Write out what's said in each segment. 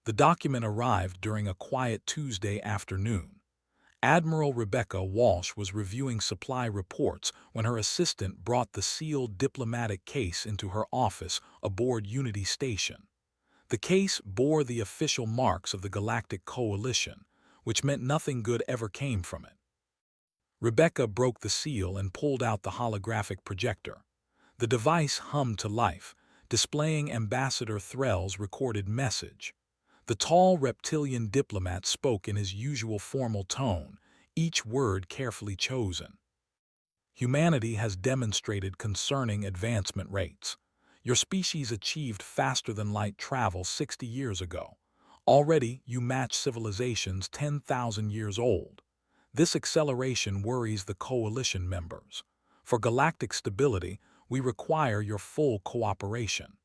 The document arrived during a quiet Tuesday afternoon. Admiral Rebecca Walsh was reviewing supply reports when her assistant brought the sealed diplomatic case into her office aboard Unity Station. The case bore the official marks of the Galactic Coalition, which meant nothing good ever came from it. Rebecca broke the seal and pulled out the holographic projector. The device hummed to life, displaying Ambassador Threll's recorded message. The tall reptilian diplomat spoke in his usual formal tone, each word carefully chosen. Humanity has demonstrated concerning advancement rates. Your species achieved faster-than-light travel 60 years ago. Already, you match civilizations 10,000 years old. This acceleration worries the Coalition members. For galactic stability, we require your full cooperation.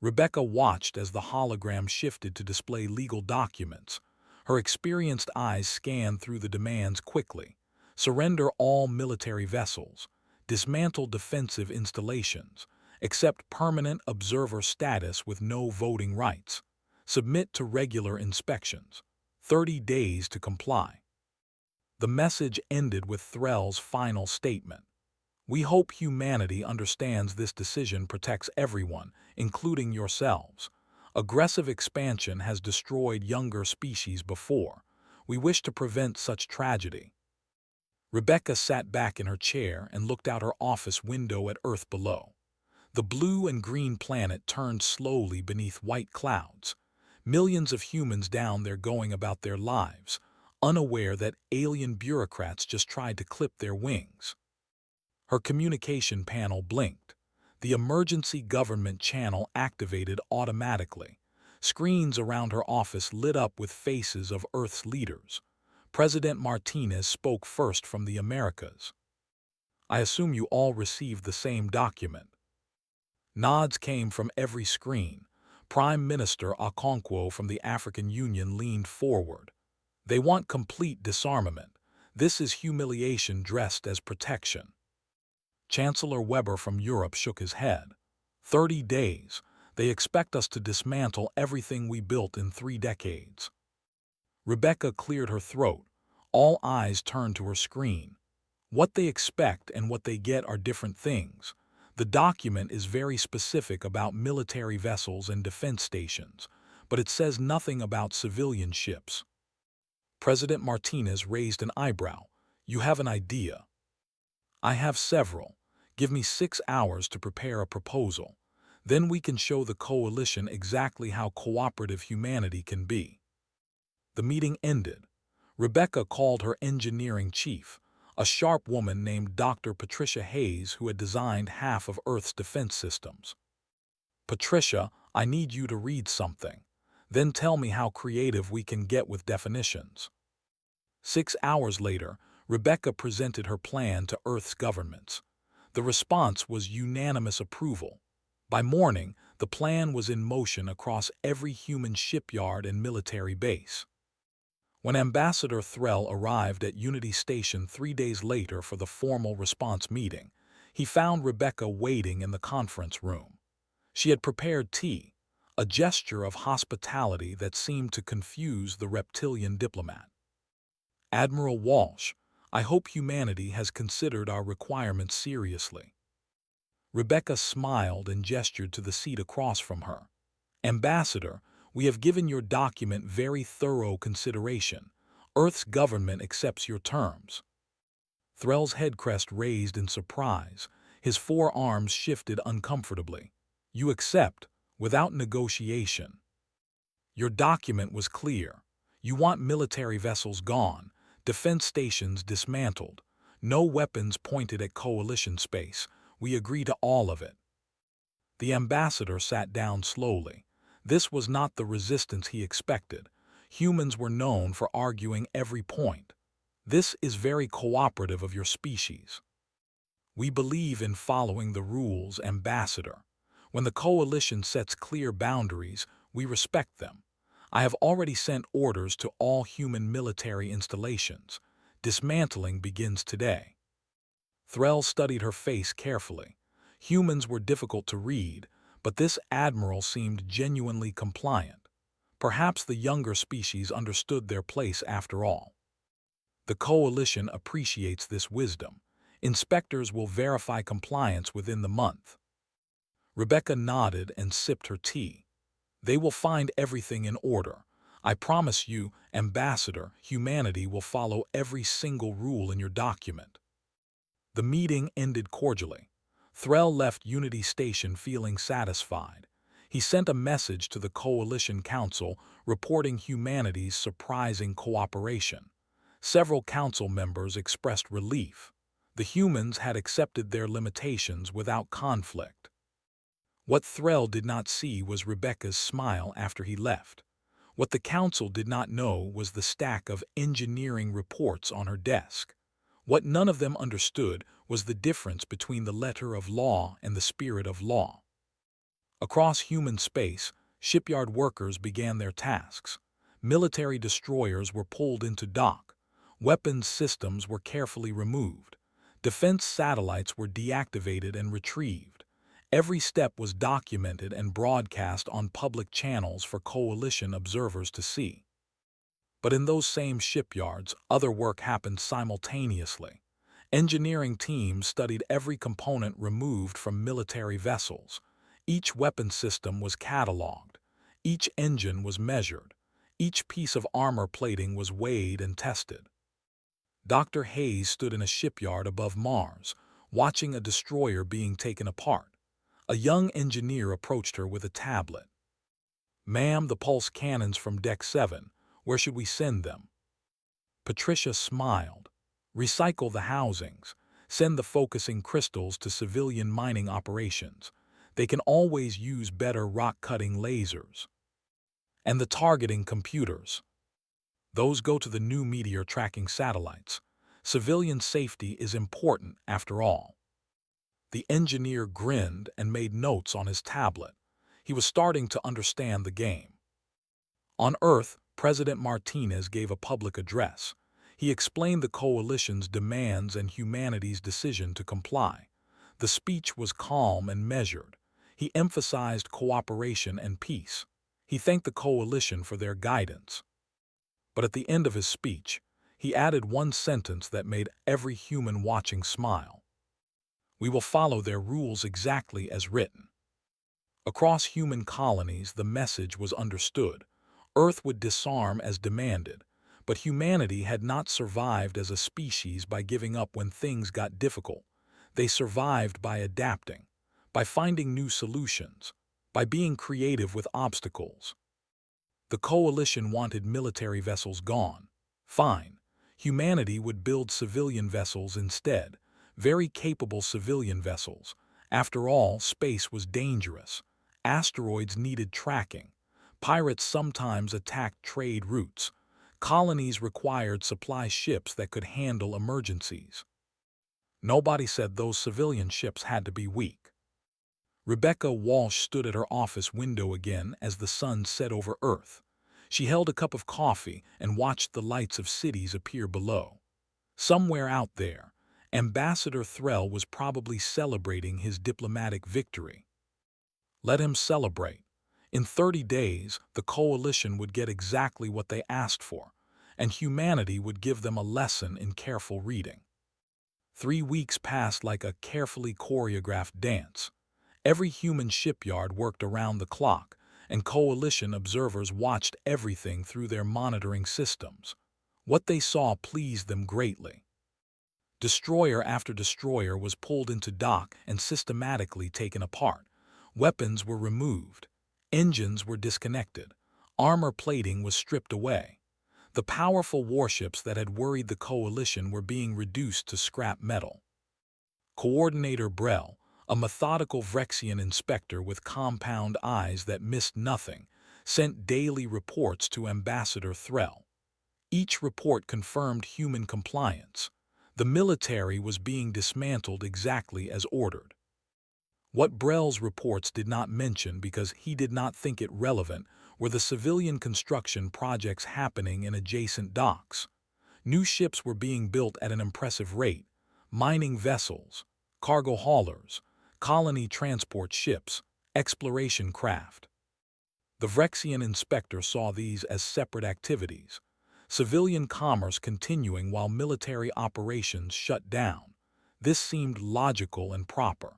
Rebecca watched as the hologram shifted to display legal documents. Her experienced eyes scanned through the demands quickly. Surrender all military vessels. Dismantle defensive installations. Accept permanent observer status with no voting rights. Submit to regular inspections. 30 days to comply. The message ended with Threll's final statement. We hope humanity understands this decision protects everyone, including yourselves. Aggressive expansion has destroyed younger species before. We wish to prevent such tragedy. Rebecca sat back in her chair and looked out her office window at Earth below. The blue and green planet turned slowly beneath white clouds. Millions of humans down there going about their lives, unaware that alien bureaucrats just tried to clip their wings. Her communication panel blinked. The emergency government channel activated automatically. Screens around her office lit up with faces of Earth's leaders. President Martinez spoke first from the Americas. I assume you all received the same document. Nods came from every screen. Prime Minister Okonkwo from the African Union leaned forward. They want complete disarmament. This is humiliation dressed as protection. Chancellor Weber from Europe shook his head. 30 days. They expect us to dismantle everything we built in 3 decades. Rebecca cleared her throat. All eyes turned to her screen. What they expect and what they get are different things. The document is very specific about military vessels and defense stations, but it says nothing about civilian ships. President Martinez raised an eyebrow. You have an idea. I have several. Give me 6 hours to prepare a proposal. Then we can show the coalition exactly how cooperative humanity can be. The meeting ended. Rebecca called her engineering chief, a sharp woman named Dr. Patricia Hayes who had designed half of Earth's defense systems. Patricia, I need you to read something. Then tell me how creative we can get with definitions. 6 hours later, Rebecca presented her plan to Earth's governments. The response was unanimous approval. By morning, the plan was in motion across every human shipyard and military base. When Ambassador Threll arrived at Unity Station 3 days later for the formal response meeting, he found Rebecca waiting in the conference room. She had prepared tea, a gesture of hospitality that seemed to confuse the reptilian diplomat. Admiral Walsh, I hope humanity has considered our requirements seriously. Rebecca smiled and gestured to the seat across from her. Ambassador, we have given your document very thorough consideration. Earth's government accepts your terms. Threll's head crest raised in surprise. His forearms shifted uncomfortably. You accept, without negotiation. Your document was clear. You want military vessels gone, defense stations dismantled, no weapons pointed at coalition space. We agree to all of it. The ambassador sat down slowly. This was not the resistance he expected. Humans were known for arguing every point. This is very cooperative of your species. We believe in following the rules, Ambassador. When the coalition sets clear boundaries, we respect them. I have already sent orders to all human military installations. Dismantling begins today. Threll studied her face carefully. Humans were difficult to read, but this admiral seemed genuinely compliant. Perhaps the younger species understood their place after all. The coalition appreciates this wisdom. Inspectors will verify compliance within the month. Rebecca nodded and sipped her tea. They will find everything in order. I promise you, Ambassador, humanity will follow every single rule in your document. The meeting ended cordially. Threll left Unity Station feeling satisfied. He sent a message to the Coalition Council reporting humanity's surprising cooperation. Several council members expressed relief. The humans had accepted their limitations without conflict. What Threll did not see was Rebecca's smile after he left. What the council did not know was the stack of engineering reports on her desk. What none of them understood was the difference between the letter of law and the spirit of law. Across human space, shipyard workers began their tasks. Military destroyers were pulled into dock. Weapons systems were carefully removed. Defense satellites were deactivated and retrieved. Every step was documented and broadcast on public channels for coalition observers to see. But in those same shipyards, other work happened simultaneously. Engineering teams studied every component removed from military vessels. Each weapon system was cataloged. Each engine was measured. Each piece of armor plating was weighed and tested. Dr. Hayes stood in a shipyard above Mars, watching a destroyer being taken apart. A young engineer approached her with a tablet. "Ma'am, the pulse cannons from Deck 7. Where should we send them?" Patricia smiled. "Recycle the housings. Send the focusing crystals to civilian mining operations. They can always use better rock-cutting lasers. And the targeting computers. Those go to the new meteor tracking satellites. Civilian safety is important after all." The engineer grinned and made notes on his tablet. He was starting to understand the game. On Earth, President Martinez gave a public address. He explained the coalition's demands and humanity's decision to comply. The speech was calm and measured. He emphasized cooperation and peace. He thanked the coalition for their guidance. But at the end of his speech, he added one sentence that made every human watching smile. "We will follow their rules exactly as written." Across human colonies, the message was understood. Earth would disarm as demanded, but humanity had not survived as a species by giving up when things got difficult. They survived by adapting, by finding new solutions, by being creative with obstacles. The coalition wanted military vessels gone. Fine. Humanity would build civilian vessels instead, very capable civilian vessels. After all, space was dangerous. Asteroids needed tracking. Pirates sometimes attacked trade routes. Colonies required supply ships that could handle emergencies. Nobody said those civilian ships had to be weak. Rebecca Walsh stood at her office window again as the sun set over Earth. She held a cup of coffee and watched the lights of cities appear below. Somewhere out there, Ambassador Threll was probably celebrating his diplomatic victory. Let him celebrate. In 30 days, the coalition would get exactly what they asked for, and humanity would give them a lesson in careful reading. 3 weeks passed like a carefully choreographed dance. Every human shipyard worked around the clock, and coalition observers watched everything through their monitoring systems. What they saw pleased them greatly. Destroyer after destroyer was pulled into dock and systematically taken apart. Weapons were removed. Engines were disconnected. Armor plating was stripped away. The powerful warships that had worried the coalition were being reduced to scrap metal. Coordinator Brell, a methodical Vrexian inspector with compound eyes that missed nothing, sent daily reports to Ambassador Threll. Each report confirmed human compliance. The military was being dismantled exactly as ordered. What Brell's reports did not mention because he did not think it relevant were the civilian construction projects happening in adjacent docks. New ships were being built at an impressive rate: mining vessels, cargo haulers, colony transport ships, exploration craft. The Vrexian inspector saw these as separate activities, civilian commerce continuing while military operations shut down. This seemed logical and proper.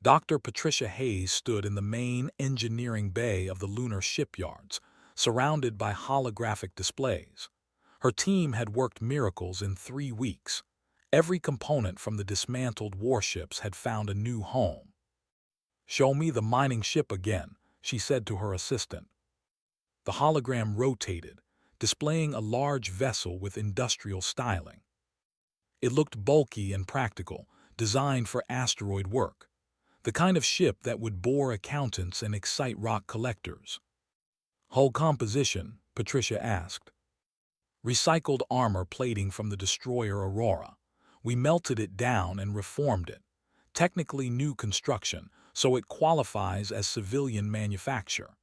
Dr. Patricia Hayes stood in the main engineering bay of the lunar shipyards, surrounded by holographic displays. Her team had worked miracles in 3 weeks. Every component from the dismantled warships had found a new home. "Show me the mining ship again," she said to her assistant. The hologram rotated, displaying a large vessel with industrial styling. It looked bulky and practical, designed for asteroid work, the kind of ship that would bore accountants and excite rock collectors. "Hull composition?" Patricia asked. "Recycled armor plating from the destroyer Aurora. We melted it down and reformed it. Technically new construction, so it qualifies as civilian manufacture.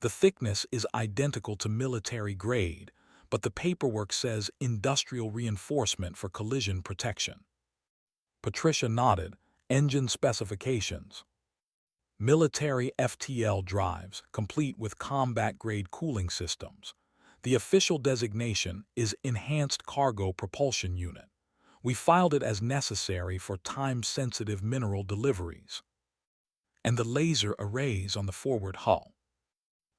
The thickness is identical to military grade, but the paperwork says industrial reinforcement for collision protection." Patricia nodded. "Engine specifications. Military FTL drives, complete with combat-grade cooling systems. The official designation is Enhanced Cargo Propulsion Unit. We filed it as necessary for time-sensitive mineral deliveries." "And the laser arrays on the forward hull?"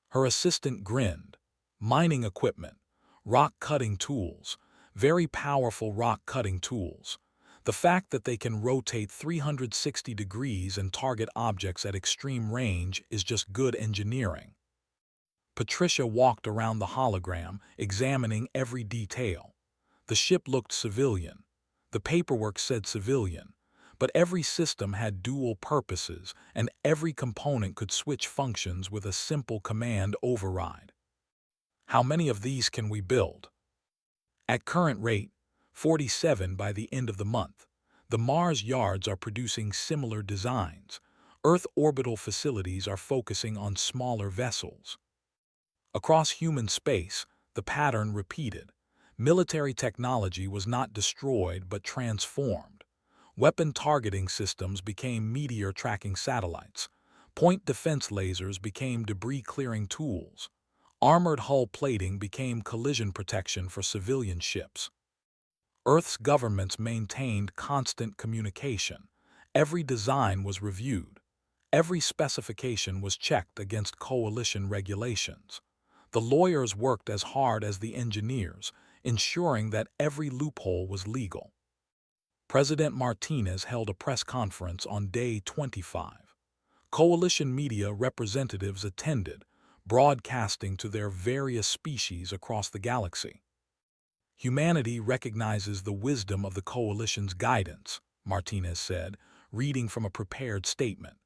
Her assistant grinned. "Mining equipment, rock-cutting tools, very powerful rock-cutting tools. The fact that they can rotate 360 degrees and target objects at extreme range is just good engineering." Patricia walked around the hologram, examining every detail. The ship looked civilian. The paperwork said civilian, but every system had dual purposes, and every component could switch functions with a simple command override. "How many of these can we build?" "At current rate, 47 by the end of the month. The Mars yards are producing similar designs. Earth orbital facilities are focusing on smaller vessels." Across human space, the pattern repeated. Military technology was not destroyed but transformed. Weapon targeting systems became meteor tracking satellites. Point defense lasers became debris-clearing tools. Armored hull plating became collision protection for civilian ships. Earth's governments maintained constant communication. Every design was reviewed. Every specification was checked against coalition regulations. The lawyers worked as hard as the engineers, ensuring that every loophole was legal. President Martinez held a press conference on day 25. Coalition media representatives attended, broadcasting to their various species across the galaxy. "Humanity recognizes the wisdom of the Coalition's guidance," Martinez said, reading from a prepared statement.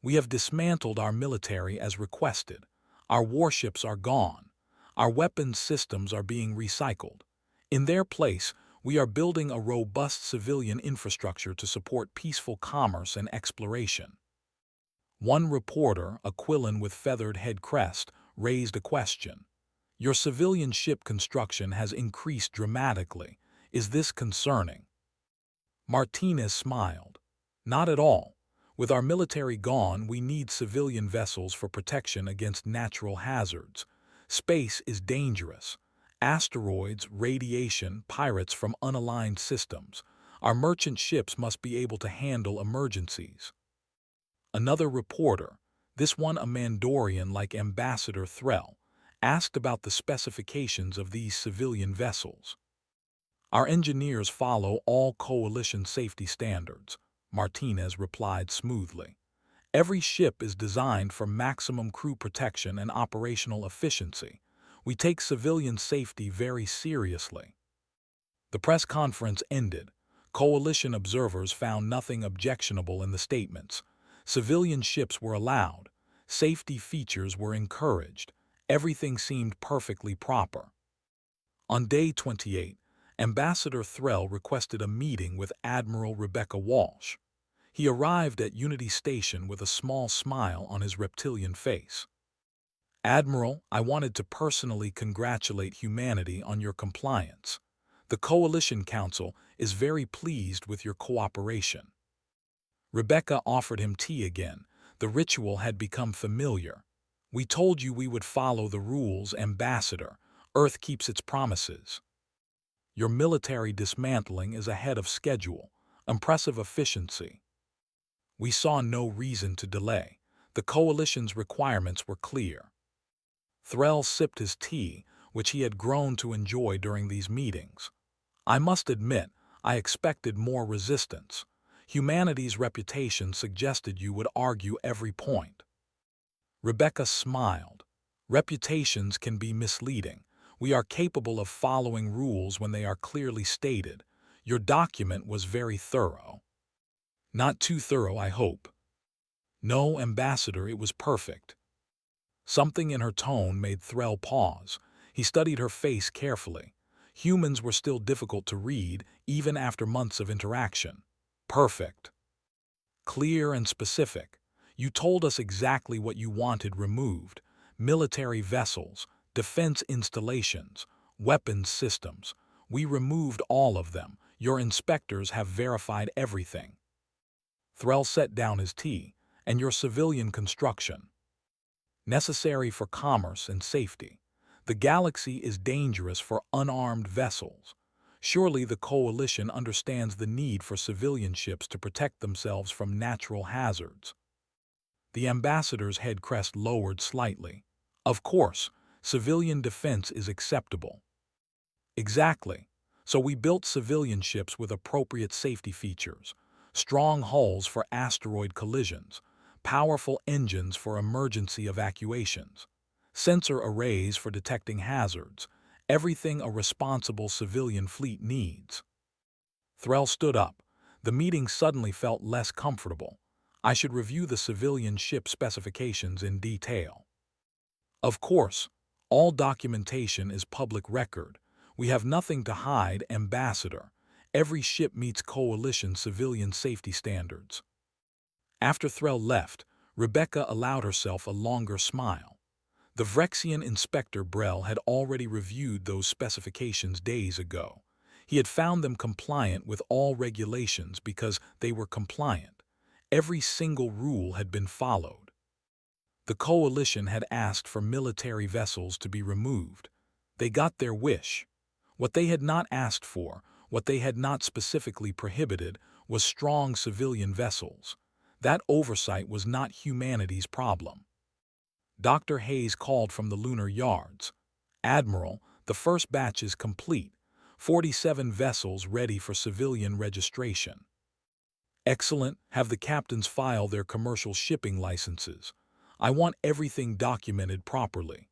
"We have dismantled our military as requested. Our warships are gone. Our weapons systems are being recycled. In their place, we are building a robust civilian infrastructure to support peaceful commerce and exploration." One reporter, a Quillan with feathered head crest, raised a question. "Your civilian ship construction has increased dramatically. Is this concerning?" Martinez smiled. "Not at all. With our military gone, we need civilian vessels for protection against natural hazards. Space is dangerous. Asteroids, radiation, pirates from unaligned systems. Our merchant ships must be able to handle emergencies." Another reporter, this one a Mandorian like Ambassador Threll, asked about the specifications of these civilian vessels. "Our engineers follow all coalition safety standards," Martinez replied smoothly. "Every ship is designed for maximum crew protection and operational efficiency. We take civilian safety very seriously." The press conference ended. Coalition observers found nothing objectionable in the statements. Civilian ships were allowed. Safety features were encouraged. Everything seemed perfectly proper. On day 28, Ambassador Threll requested a meeting with Admiral Rebecca Walsh. He arrived at Unity Station with a small smile on his reptilian face. "Admiral, I wanted to personally congratulate humanity on your compliance. The Coalition Council is very pleased with your cooperation." Rebecca offered him tea again. The ritual had become familiar. We told you we would follow the rules, Ambassador. Earth keeps its promises. Your military dismantling is ahead of schedule. Impressive efficiency. We saw no reason to delay. The Coalition's requirements were clear. Threll sipped his tea, which he had grown to enjoy during these meetings. I must admit, I expected more resistance. Humanity's reputation suggested you would argue every point. Rebecca smiled. Reputations can be misleading. We are capable of following rules when they are clearly stated. Your document was very thorough. Not too thorough, I hope. No, Ambassador, it was perfect. Something in her tone made Threll pause. He studied her face carefully. Humans were still difficult to read, even after months of interaction. Perfect. Clear and specific. You told us exactly what you wanted removed. Military vessels, defense installations, weapons systems. We removed all of them. Your inspectors have verified everything. Threll set down his tea. And your civilian construction. Necessary for commerce and safety. The galaxy is dangerous for unarmed vessels. Surely the Coalition understands the need for civilian ships to protect themselves from natural hazards. The Ambassador's head crest lowered slightly. Of course, civilian defense is acceptable. Exactly. So we built civilian ships with appropriate safety features. Strong hulls for asteroid collisions. Powerful engines for emergency evacuations. Sensor arrays for detecting hazards. Everything a responsible civilian fleet needs. Threll stood up. The meeting suddenly felt less comfortable. I should review the civilian ship specifications in detail. Of course, all documentation is public record. We have nothing to hide, Ambassador. Every ship meets Coalition civilian safety standards. After Threll left, Rebecca allowed herself a longer smile. The Vrexian Inspector Brell had already reviewed those specifications days ago. He had found them compliant with all regulations because they were compliant. Every single rule had been followed. The Coalition had asked for military vessels to be removed. They got their wish. What they had not asked for, what they had not specifically prohibited, was strong civilian vessels. That oversight was not humanity's problem. Dr. Hayes called from the lunar yards. Admiral, the first batch is complete. 47 vessels ready for civilian registration. Excellent. Have the captains file their commercial shipping licenses. I want everything documented properly.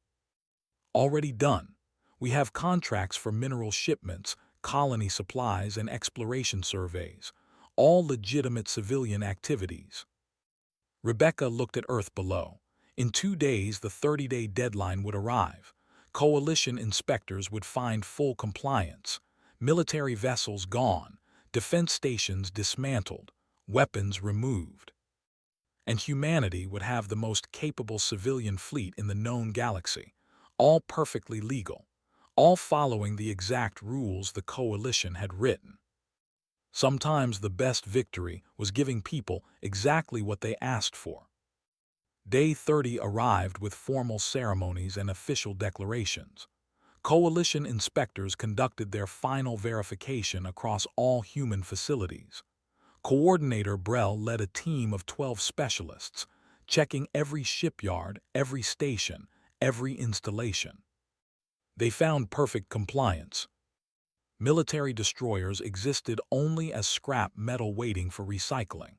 Already done. We have contracts for mineral shipments, colony supplies, and exploration surveys. All legitimate civilian activities. Rebecca looked at Earth below. In 2 days, the 30-day deadline would arrive. Coalition inspectors would find full compliance. Military vessels gone, defense stations dismantled, weapons removed. And humanity would have the most capable civilian fleet in the known galaxy, all perfectly legal, all following the exact rules the Coalition had written. Sometimes the best victory was giving people exactly what they asked for. Day 30 arrived with formal ceremonies and official declarations. Coalition inspectors conducted their final verification across all human facilities. Coordinator Brell led a team of 12 specialists, checking every shipyard, every station, every installation. They found perfect compliance. Military destroyers existed only as scrap metal waiting for recycling.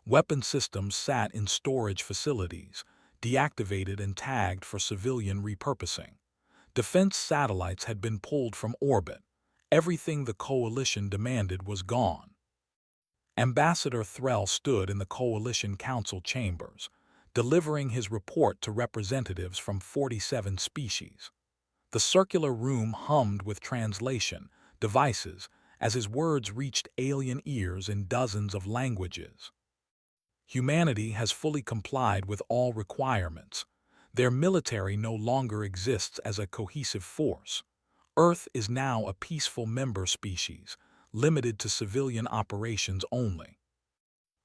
Weapon systems sat in storage facilities, deactivated and tagged for civilian repurposing. Defense satellites had been pulled from orbit. Everything the Coalition demanded was gone. Ambassador Threll stood in the Coalition Council chambers, delivering his report to representatives from 47 species. The circular room hummed with translation devices as his words reached alien ears in dozens of languages. Humanity has fully complied with all requirements. Their military no longer exists as a cohesive force. Earth is now a peaceful member species, limited to civilian operations only.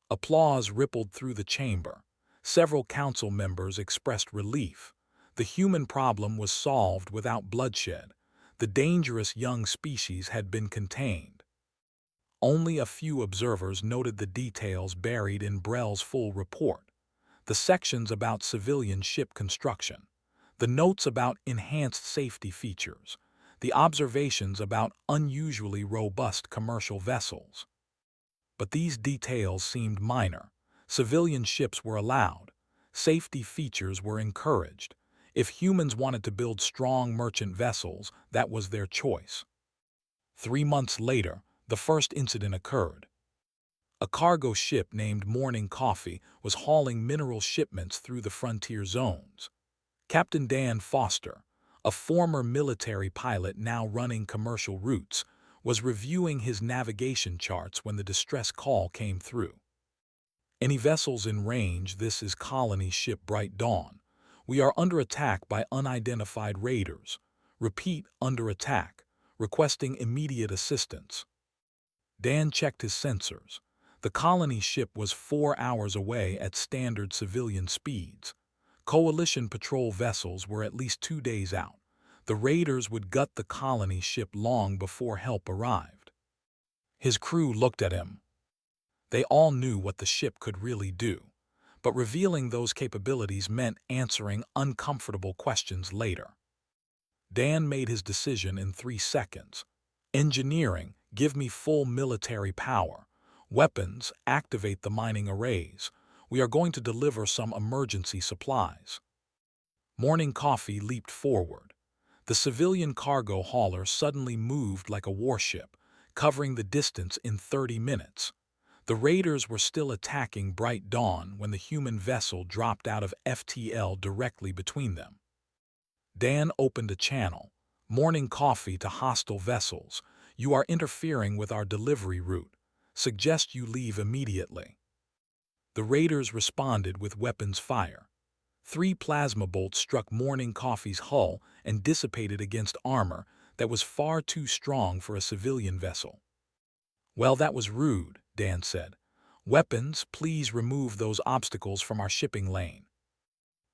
Applause rippled through the chamber. Several council members expressed relief. The human problem was solved without bloodshed. The dangerous young species had been contained. Only a few observers noted the details buried in Brell's full report. The sections about civilian ship construction, the notes about enhanced safety features, the observations about unusually robust commercial vessels. But these details seemed minor. Civilian ships were allowed. Safety features were encouraged. If humans wanted to build strong merchant vessels, that was their choice. 3 months later, the first incident occurred. A cargo ship named Morning Coffee was hauling mineral shipments through the frontier zones. Captain Dan Foster, a former military pilot now running commercial routes, was reviewing his navigation charts when the distress call came through. Any vessels in range, this is Colony Ship Bright Dawn. We are under attack by unidentified raiders. Repeat, under attack, requesting immediate assistance. Dan checked his sensors. The colony ship was 4 hours away at standard civilian speeds. Coalition patrol vessels were at least 2 days out. The raiders would gut the colony ship long before help arrived. His crew looked at him. They all knew what the ship could really do, but revealing those capabilities meant answering uncomfortable questions later. Dan made his decision in 3 seconds. Engineering, give me full military power. Weapons, activate the mining arrays. We are going to deliver some emergency supplies. Morning Coffee leaped forward. The civilian cargo hauler suddenly moved like a warship, covering the distance in 30 minutes. The raiders were still attacking Bright Dawn when the human vessel dropped out of FTL directly between them. Dan opened a channel. Morning Coffee to hostile vessels. You are interfering with our delivery route. Suggest you leave immediately. The raiders responded with weapons fire. 3 plasma bolts struck Morning Coffee's hull and dissipated against armor that was far too strong for a civilian vessel. Well, that was rude, Dan said. Weapons, please remove those obstacles from our shipping lane.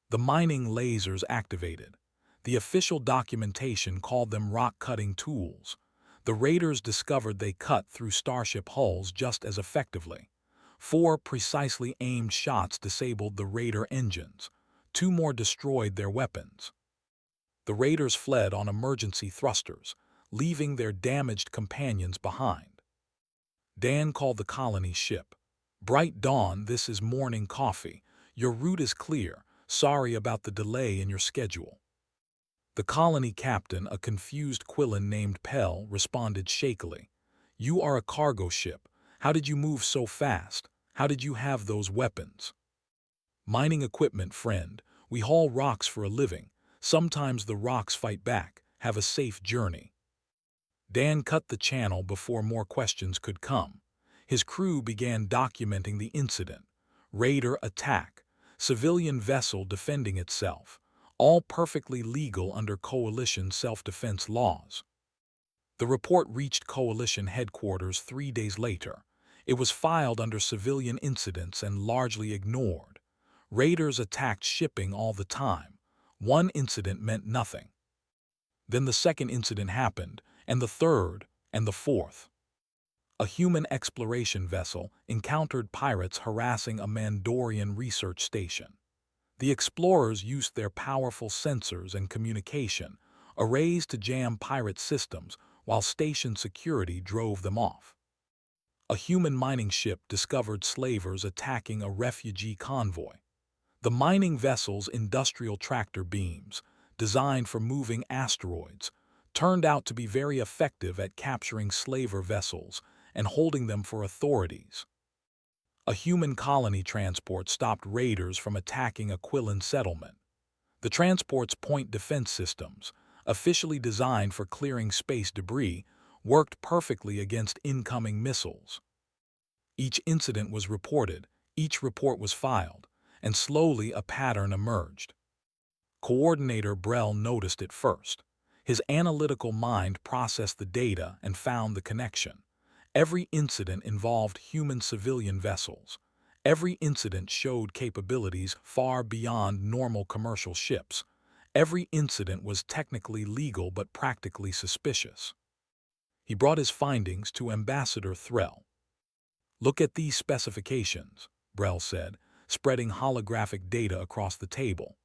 The mining lasers activated. The official documentation called them rock-cutting tools. The raiders discovered they cut through starship hulls just as effectively. 4 precisely aimed shots disabled the raider engines. 2 more destroyed their weapons. The raiders fled on emergency thrusters, leaving their damaged companions behind. Dan called the colony ship. Bright Dawn, this is Morning Coffee. Your route is clear. Sorry about the delay in your schedule. The colony captain, a confused Quillen named Pell, responded shakily. You are a cargo ship. How did you move so fast? How did you have those weapons? Mining equipment, friend. We haul rocks for a living. Sometimes the rocks fight back. Have a safe journey. Dan cut the channel before more questions could come. His crew began documenting the incident. Raider attack. Civilian vessel defending itself. All perfectly legal under Coalition self-defense laws. The report reached Coalition headquarters 3 days later. It was filed under civilian incidents and largely ignored. Raiders attacked shipping all the time. One incident meant nothing. Then the second incident happened, and the third, and the fourth. A human exploration vessel encountered pirates harassing a Mandorian research station. The explorers used their powerful sensors and communication arrays to jam pirate systems while station security drove them off. A human mining ship discovered slavers attacking a refugee convoy. The mining vessel's industrial tractor beams, designed for moving asteroids, turned out to be very effective at capturing slaver vessels and holding them for authorities. A human colony transport stopped raiders from attacking a Quillen settlement. The transport's point defense systems, officially designed for clearing space debris, worked perfectly against incoming missiles. Each incident was reported, each report was filed, and slowly a pattern emerged. Coordinator Brell noticed it first. His analytical mind processed the data and found the connection. Every incident involved human civilian vessels. Every incident showed capabilities far beyond normal commercial ships. Every incident was technically legal but practically suspicious. He brought his findings to Ambassador Threll. "Look at these specifications," Brell said, spreading holographic data across the table.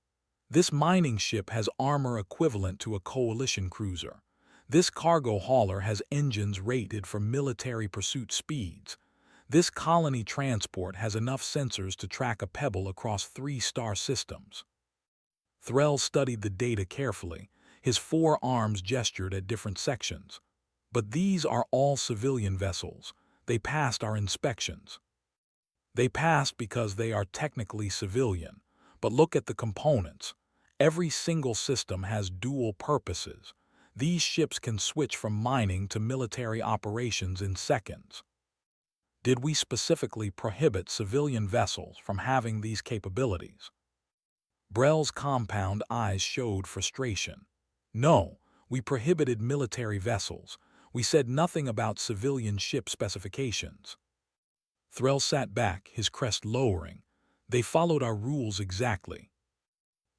"This mining ship has armor equivalent to a coalition cruiser. This cargo hauler has engines rated for military pursuit speeds. This colony transport has enough sensors to track a pebble across 3-star systems." Threll studied the data carefully. His 4 arms gestured at different sections. "But these are all civilian vessels. They passed our inspections." "They passed because they are technically civilian. But look at the components. Every single system has dual purposes. These ships can switch from mining to military operations in seconds." "Did we specifically prohibit civilian vessels from having these capabilities?" Brell's compound eyes showed frustration. "No, we prohibited military vessels. We said nothing about civilian ship specifications." Threll sat back, his crest lowering. "They followed our rules exactly."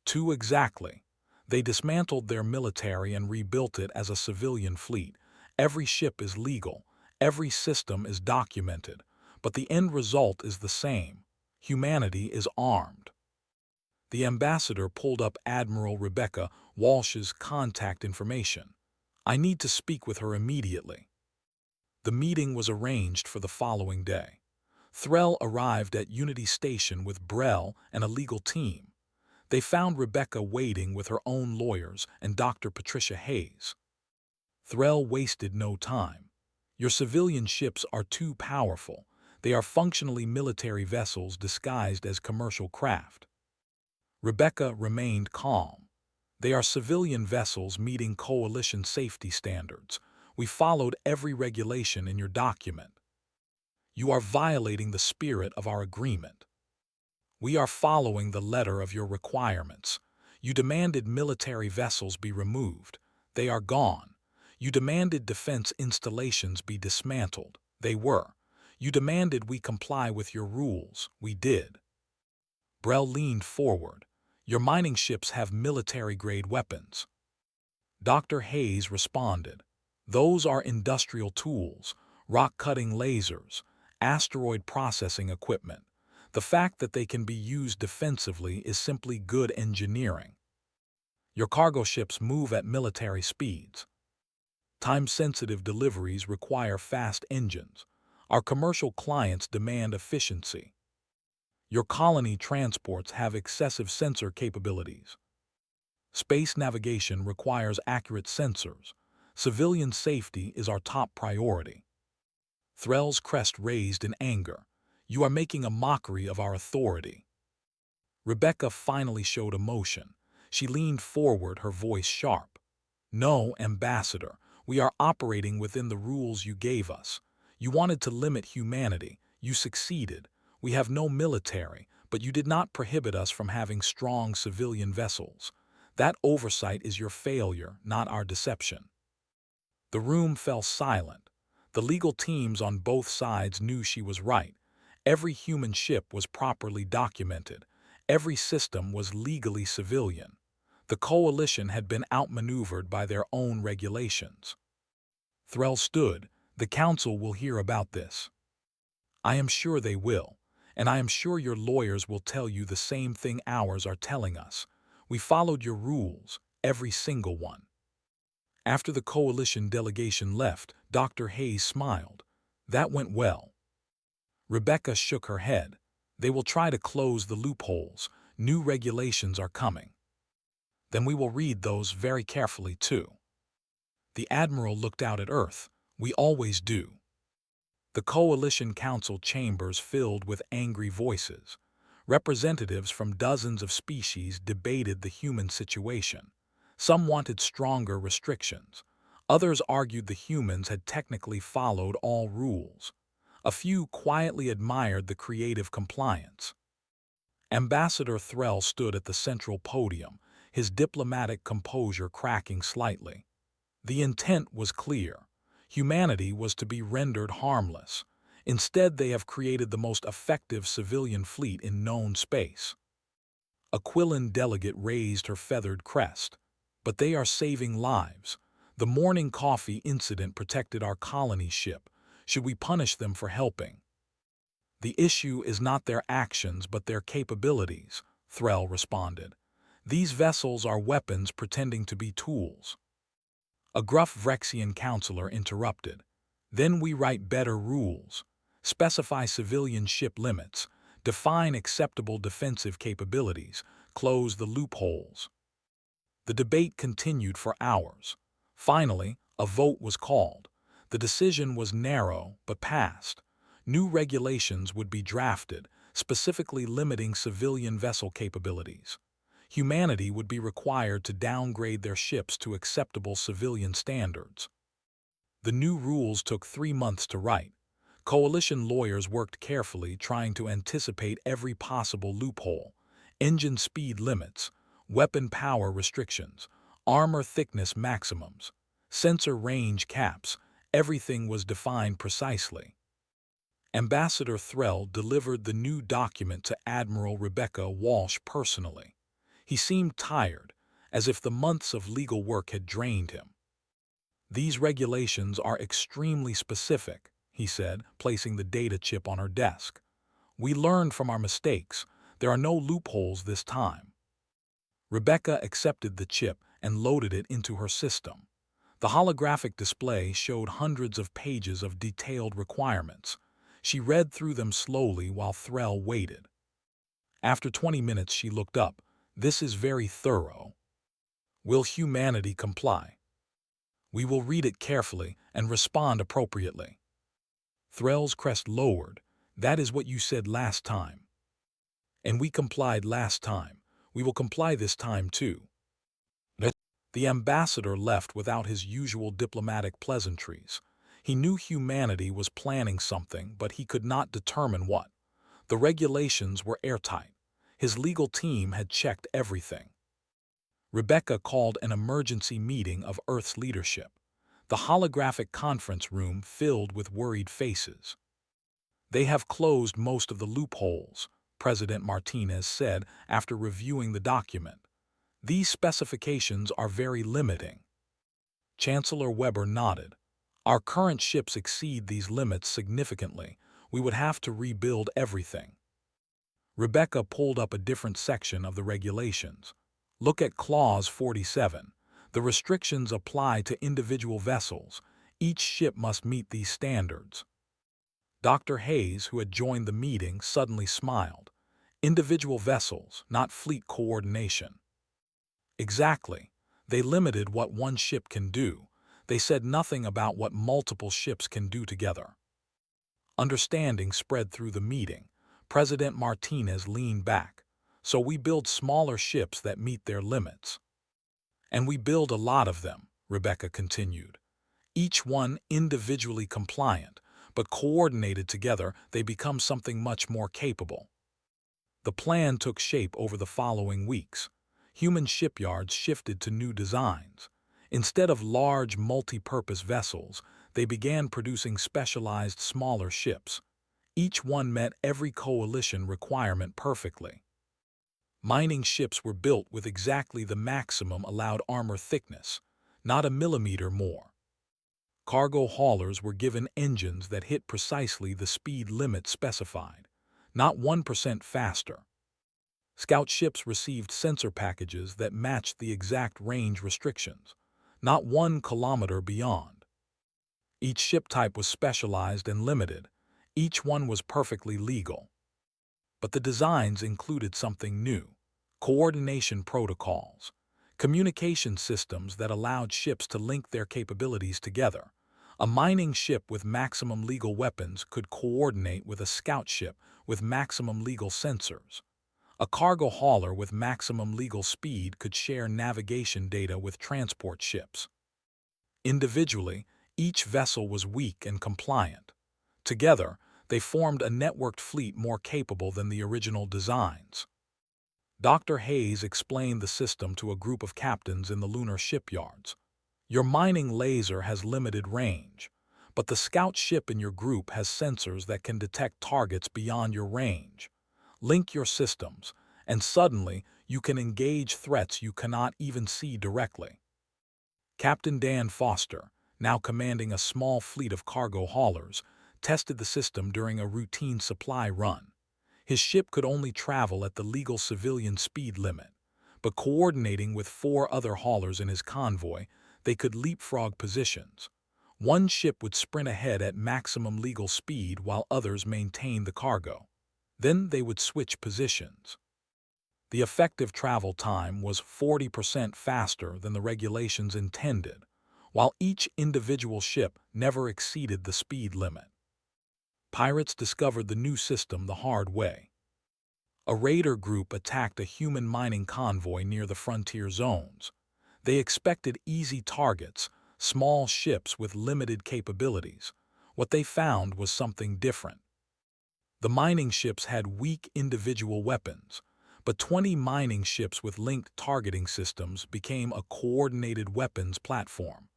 "Too exactly. They dismantled their military and rebuilt it as a civilian fleet. Every ship is legal. Every system is documented. But the end result is the same. Humanity is armed." The ambassador pulled up Admiral Rebecca Walsh's contact information. "I need to speak with her immediately." The meeting was arranged for the following day. Threll arrived at Unity Station with Brell and a legal team. They found Rebecca waiting with her own lawyers and Dr. Patricia Hayes. Threll wasted no time. "Your civilian ships are too powerful. They are functionally military vessels disguised as commercial craft." Rebecca remained calm. "They are civilian vessels meeting coalition safety standards. We followed every regulation in your document." "You are violating the spirit of our agreement." "We are following the letter of your requirements. You demanded military vessels be removed. They are gone. You demanded defense installations be dismantled. They were. You demanded we comply with your rules. We did." Brell leaned forward. "Your mining ships have military-grade weapons." Dr. Hayes responded. "Those are industrial tools, rock-cutting lasers, asteroid processing equipment. The fact that they can be used defensively is simply good engineering. Your cargo ships move at military speeds. Time-sensitive deliveries require fast engines. Our commercial clients demand efficiency. Your colony transports have excessive sensor capabilities. Space navigation requires accurate sensors. Civilian safety is our top priority." Threll's crest raised in anger. "You are making a mockery of our authority." Rebecca finally showed emotion. She leaned forward, her voice sharp. "No, Ambassador, we are operating within the rules you gave us. You wanted to limit humanity. You succeeded. We have no military, but you did not prohibit us from having strong civilian vessels. That oversight is your failure, not our deception." The room fell silent. The legal teams on both sides knew she was right. Every human ship was properly documented. Every system was legally civilian. The coalition had been outmaneuvered by their own regulations. Threll stood. "The council will hear about this." "I am sure they will. And I am sure your lawyers will tell you the same thing ours are telling us. We followed your rules, every single one." After the coalition delegation left, Dr. Hayes smiled. "That went well." Rebecca shook her head. "They will try to close the loopholes. New regulations are coming." "Then we will read those very carefully too." The Admiral looked out at Earth. "We always do." The Coalition Council chambers filled with angry voices. Representatives from dozens of species debated the human situation. Some wanted stronger restrictions. Others argued the humans had technically followed all rules. A few quietly admired the creative compliance. Ambassador Threll stood at the central podium, his diplomatic composure cracking slightly. The intent was clear. Humanity was to be rendered harmless. Instead, they have created the most effective civilian fleet in known space. A Quillen delegate raised her feathered crest. But they are saving lives. The morning coffee incident protected our colony ship. Should we punish them for helping? The issue is not their actions but their capabilities, Threll responded. These vessels are weapons pretending to be tools. A gruff Vrexian counselor interrupted. Then we write better rules. Specify civilian ship limits. Define acceptable defensive capabilities. Close the loopholes. The debate continued for hours. Finally, a vote was called. The decision was narrow but passed. New regulations would be drafted, specifically limiting civilian vessel capabilities. Humanity would be required to downgrade their ships to acceptable civilian standards. The new rules took 3 months to write. Coalition lawyers worked carefully, trying to anticipate every possible loophole: engine speed limits, weapon power restrictions, armor thickness maximums, sensor range caps. Everything was defined precisely. Ambassador Threll delivered the new document to Admiral Rebecca Walsh personally. He seemed tired, as if the months of legal work had drained him. These regulations are extremely specific, he said, placing the data chip on her desk. We learned from our mistakes. There are no loopholes this time. Rebecca accepted the chip and loaded it into her system. The holographic display showed hundreds of pages of detailed requirements. She read through them slowly while Threll waited. After 20 minutes she looked up. This is very thorough. Will humanity comply? We will read it carefully and respond appropriately. Threll's crest lowered. That is what you said last time. And we complied last time. We will comply this time too. The ambassador left without his usual diplomatic pleasantries. He knew humanity was planning something, but he could not determine what. The regulations were airtight. His legal team had checked everything. Rebecca called an emergency meeting of Earth's leadership. The holographic conference room filled with worried faces. They have closed most of the loopholes, President Martinez said after reviewing the document. These specifications are very limiting. Chancellor Weber nodded. Our current ships exceed these limits significantly. We would have to rebuild everything. Rebecca pulled up a different section of the regulations. Look at Clause 47. The restrictions apply to individual vessels. Each ship must meet these standards. Dr. Hayes, who had joined the meeting, suddenly smiled. Individual vessels, not fleet coordination. Exactly. They limited what one ship can do. They said nothing about what multiple ships can do together. Understanding spread through the meeting. President Martinez leaned back. So we build smaller ships that meet their limits. And we build a lot of them, Rebecca continued. Each one individually compliant, but coordinated together they become something much more capable. The plan took shape over the following weeks. Human shipyards shifted to new designs. Instead of large multi-purpose vessels, they began producing specialized smaller ships. Each one met every coalition requirement perfectly. Mining ships were built with exactly the maximum allowed armor thickness, not a millimeter more. Cargo haulers were given engines that hit precisely the speed limit specified, not 1% faster. Scout ships received sensor packages that matched the exact range restrictions, not 1 kilometer beyond. Each ship type was specialized and limited. Each one was perfectly legal. But the designs included something new: coordination protocols, communication systems that allowed ships to link their capabilities together. A mining ship with maximum legal weapons could coordinate with a scout ship with maximum legal sensors. A cargo hauler with maximum legal speed could share navigation data with transport ships. Individually, each vessel was weak and compliant. Together, they formed a networked fleet more capable than the original designs. Dr. Hayes explained the system to a group of captains in the lunar shipyards. Your mining laser has limited range, but the scout ship in your group has sensors that can detect targets beyond your range. Link your systems, and suddenly You can engage threats you cannot even see directly. Captain Dan Foster, now commanding a small fleet of cargo haulers, tested the system during a routine supply run. His ship could only travel at the legal civilian speed limit, but coordinating with 4 other haulers in his convoy, they could leapfrog positions. One ship would sprint ahead at maximum legal speed while others maintained the cargo. Then they would switch positions. The effective travel time was 40% faster than the regulations intended, while each individual ship never exceeded the speed limit. Pirates discovered the new system the hard way. A raider group attacked a human mining convoy near the frontier zones. They expected easy targets, small ships with limited capabilities. What they found was something different. The mining ships had weak individual weapons, but 20 mining ships with linked targeting systems became a coordinated weapons platform.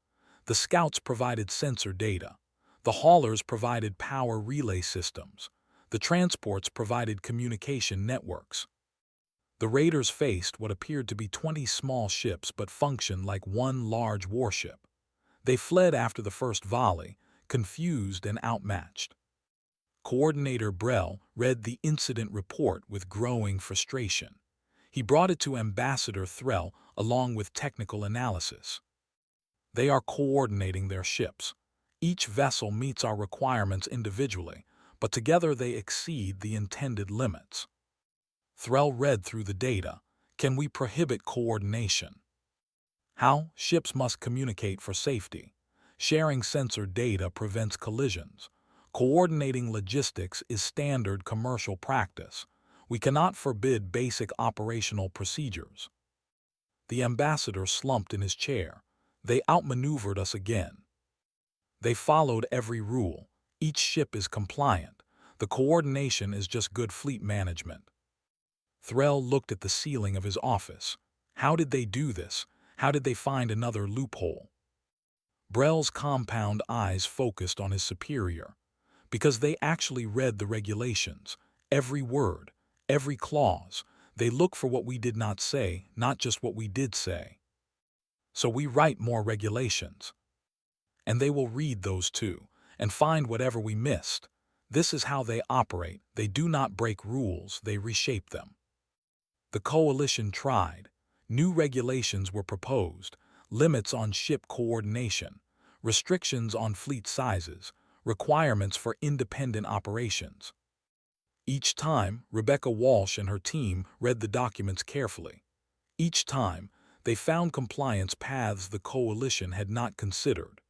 The scouts provided sensor data. The haulers provided power relay systems. The transports provided communication networks. The raiders faced what appeared to be 20 small ships but functioned like one large warship. They fled after the first volley, confused and outmatched. Coordinator Brell read the incident report with growing frustration. He brought it to Ambassador Threll along with technical analysis. They are coordinating their ships. Each vessel meets our requirements individually, but together they exceed the intended limits. Threll read through the data. Can we prohibit coordination? How? Ships must communicate for safety. Sharing sensor data prevents collisions. Coordinating logistics is standard commercial practice. We cannot forbid basic operational procedures. The ambassador slumped in his chair. They outmaneuvered us again. They followed every rule. Each ship is compliant. The coordination is just good fleet management. Threll looked at the ceiling of his office. How did they do this? How did they find another loophole? Brell's compound eyes focused on his superior. Because they actually read the regulations, every word, every clause. They look for what we did not say, not just what we did say. So we write more regulations. And they will read those too, and find whatever we missed. This is how they operate. They do not break rules, they reshape them. The coalition tried. New regulations were proposed, limits on ship coordination, restrictions on fleet sizes, requirements for independent operations. Each time, Rebecca Walsh and her team read the documents carefully. Each time, they found compliance paths the coalition had not considered.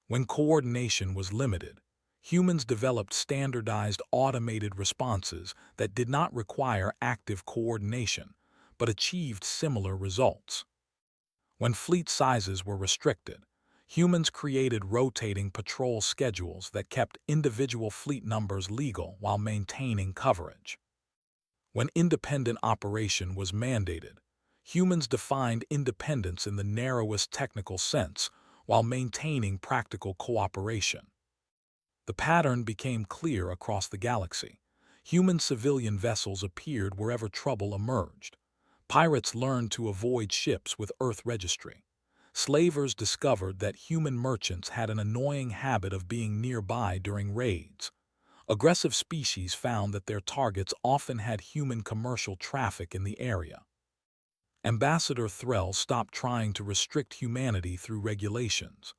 When coordination was limited, humans developed standardized automated responses that did not require active coordination, but achieved similar results. When fleet sizes were restricted, humans created rotating patrol schedules that kept individual fleet numbers legal while maintaining coverage. When independent operation was mandated, humans defined independence in the narrowest technical sense while maintaining practical cooperation. The pattern became clear across the galaxy. Human civilian vessels appeared wherever trouble emerged. Pirates learned to avoid ships with Earth registry. Slavers discovered that human merchants had an annoying habit of being nearby during raids. Aggressive species found that their targets often had human commercial traffic in the area. Ambassador Threll stopped trying to restrict humanity through regulations.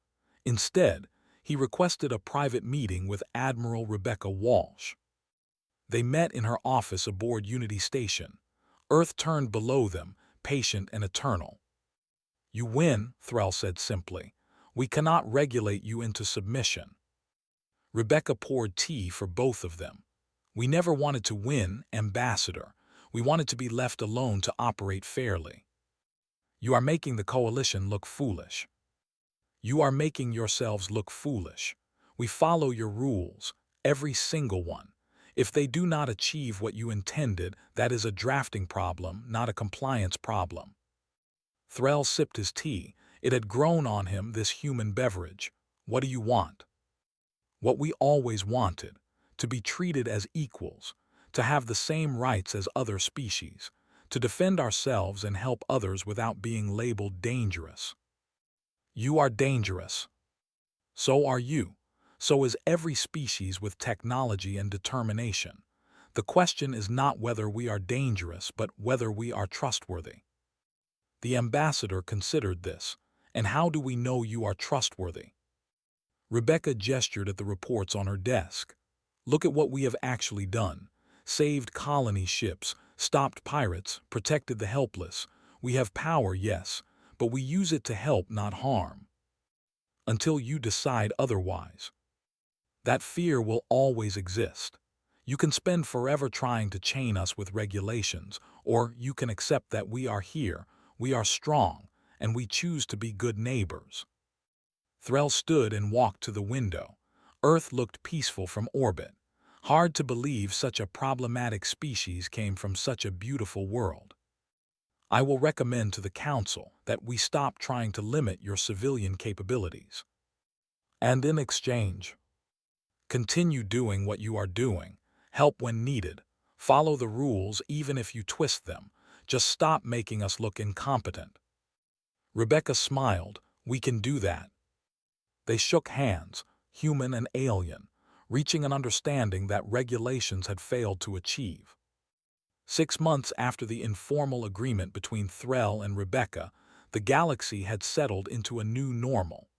Instead, he requested a private meeting with Admiral Rebecca Walsh. They met in her office aboard Unity Station. Earth turned below them, patient and eternal. "You win," Threll said simply. "We cannot regulate you into submission." Rebecca poured tea for both of them. "We never wanted to win, Ambassador. We wanted to be left alone to operate fairly." "You are making the coalition look foolish." "You are making yourselves look foolish. We follow your rules, every single one. If they do not achieve what you intended, that is a drafting problem, not a compliance problem." Threll sipped his tea. It had grown on him, this human beverage. "What do you want?" "What we always wanted, to be treated as equals, to have the same rights as other species, to defend ourselves and help others without being labeled dangerous. You are dangerous. So are you. So is every species with technology and determination. The question is not whether we are dangerous, but whether we are trustworthy. The ambassador considered this. And how do we know you are trustworthy? Rebecca gestured at the reports on her desk. Look at what we have actually done. Saved colony ships, stopped pirates, protected the helpless. We have power, yes, but we use it to help, not harm. Until you decide otherwise. That fear will always exist. You can spend forever trying to chain us with regulations, or you can accept that we are here, we are strong, and we choose to be good neighbors. Threll stood and walked to the window. Earth looked peaceful from orbit. Hard to believe such a problematic species came from such a beautiful world. I will recommend to the Council that we stop trying to limit your civilian capabilities. And in exchange, continue doing what you are doing, help when needed, follow the rules even if you twist them, just stop making us look incompetent. Rebecca smiled. We can do that. They shook hands, human and alien, reaching an understanding that regulations had failed to achieve. 6 months after the informal agreement between Threll and Rebecca, the galaxy had settled into a new normal.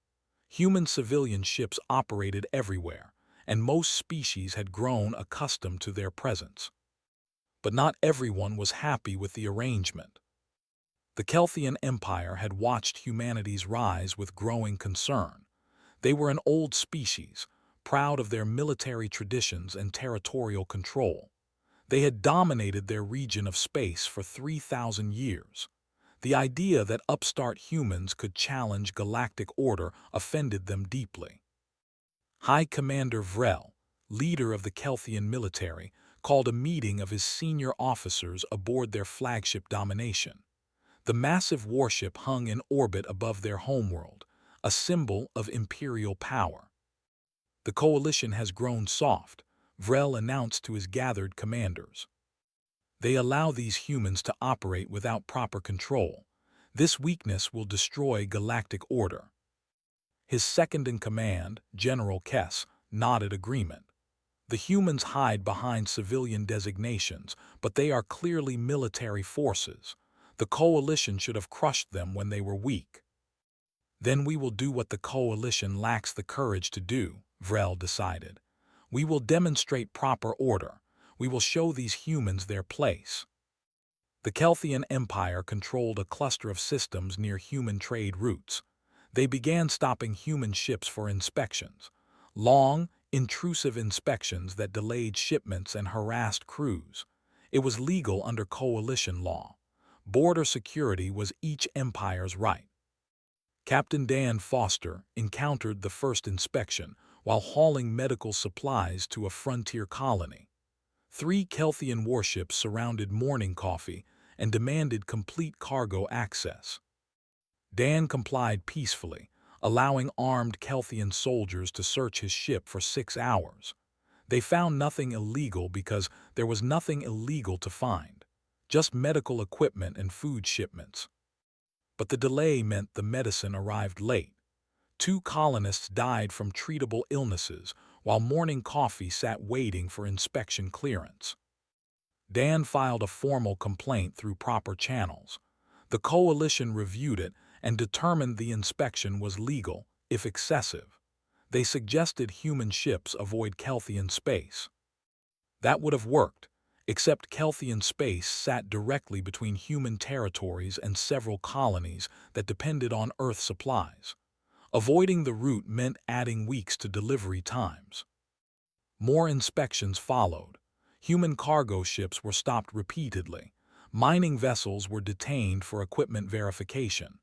Human civilian ships operated everywhere, and most species had grown accustomed to their presence. But not everyone was happy with the arrangement. The Kelthian Empire had watched humanity's rise with growing concern. They were an old species, proud of their military traditions and territorial control. They had dominated their region of space for 3,000 years. The idea that upstart humans could challenge galactic order offended them deeply. High Commander Vrel, leader of the Kelthian military, called a meeting of his senior officers aboard their flagship Domination. The massive warship hung in orbit above their homeworld, a symbol of imperial power. The coalition has grown soft, Vrel announced to his gathered commanders. They allow these humans to operate without proper control. This weakness will destroy galactic order. His second-in-command, General Kess, nodded agreement. The humans hide behind civilian designations, but they are clearly military forces. The coalition should have crushed them when they were weak. Then we will do what the coalition lacks the courage to do, Vrel decided. We will demonstrate proper order. We will show these humans their place. The Kelthian Empire controlled a cluster of systems near human trade routes. They began stopping human ships for inspections. Long, intrusive inspections that delayed shipments and harassed crews. It was legal under coalition law. Border security was each empire's right. Captain Dan Foster encountered the first inspection while hauling medical supplies to a frontier colony. 3 Kelthian warships surrounded Morning Coffee and demanded complete cargo access. Dan complied peacefully, allowing armed Kelthian soldiers to search his ship for 6 hours. They found nothing illegal because there was nothing illegal to find, just medical equipment and food shipments. But the delay meant the medicine arrived late. 2 colonists died from treatable illnesses, while Morning Coffee sat waiting for inspection clearance. Dan filed a formal complaint through proper channels. The coalition reviewed it and determined the inspection was legal, if excessive. They suggested human ships avoid Kelthian space. That would have worked, except Kelthian space sat directly between human territories and several colonies that depended on Earth supplies. Avoiding the route meant adding weeks to delivery times. More inspections followed. Human cargo ships were stopped repeatedly. Mining vessels were detained for equipment verification.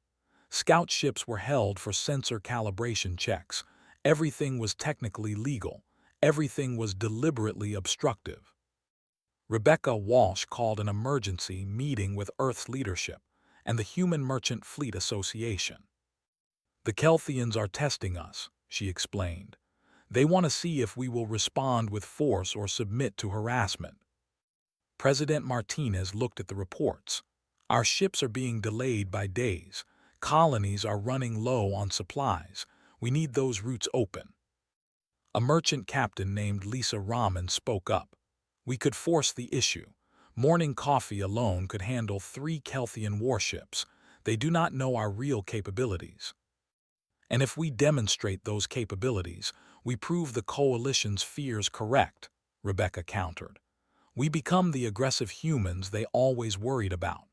Scout ships were held for sensor calibration checks. Everything was technically legal. Everything was deliberately obstructive. Rebecca Walsh called an emergency meeting with Earth's leadership and the Human Merchant Fleet Association. The Kelthians are testing us, she explained. They want to see if we will respond with force or submit to harassment. President Martinez looked at the reports. Our ships are being delayed by days. Colonies are running low on supplies. We need those routes open. A merchant captain named Lisa Rahman spoke up. We could force the issue. Morning coffee alone could handle 3 Kelthian warships. They do not know our real capabilities. And if we demonstrate those capabilities, we prove the coalition's fears correct, Rebecca countered. We become the aggressive humans they always worried about.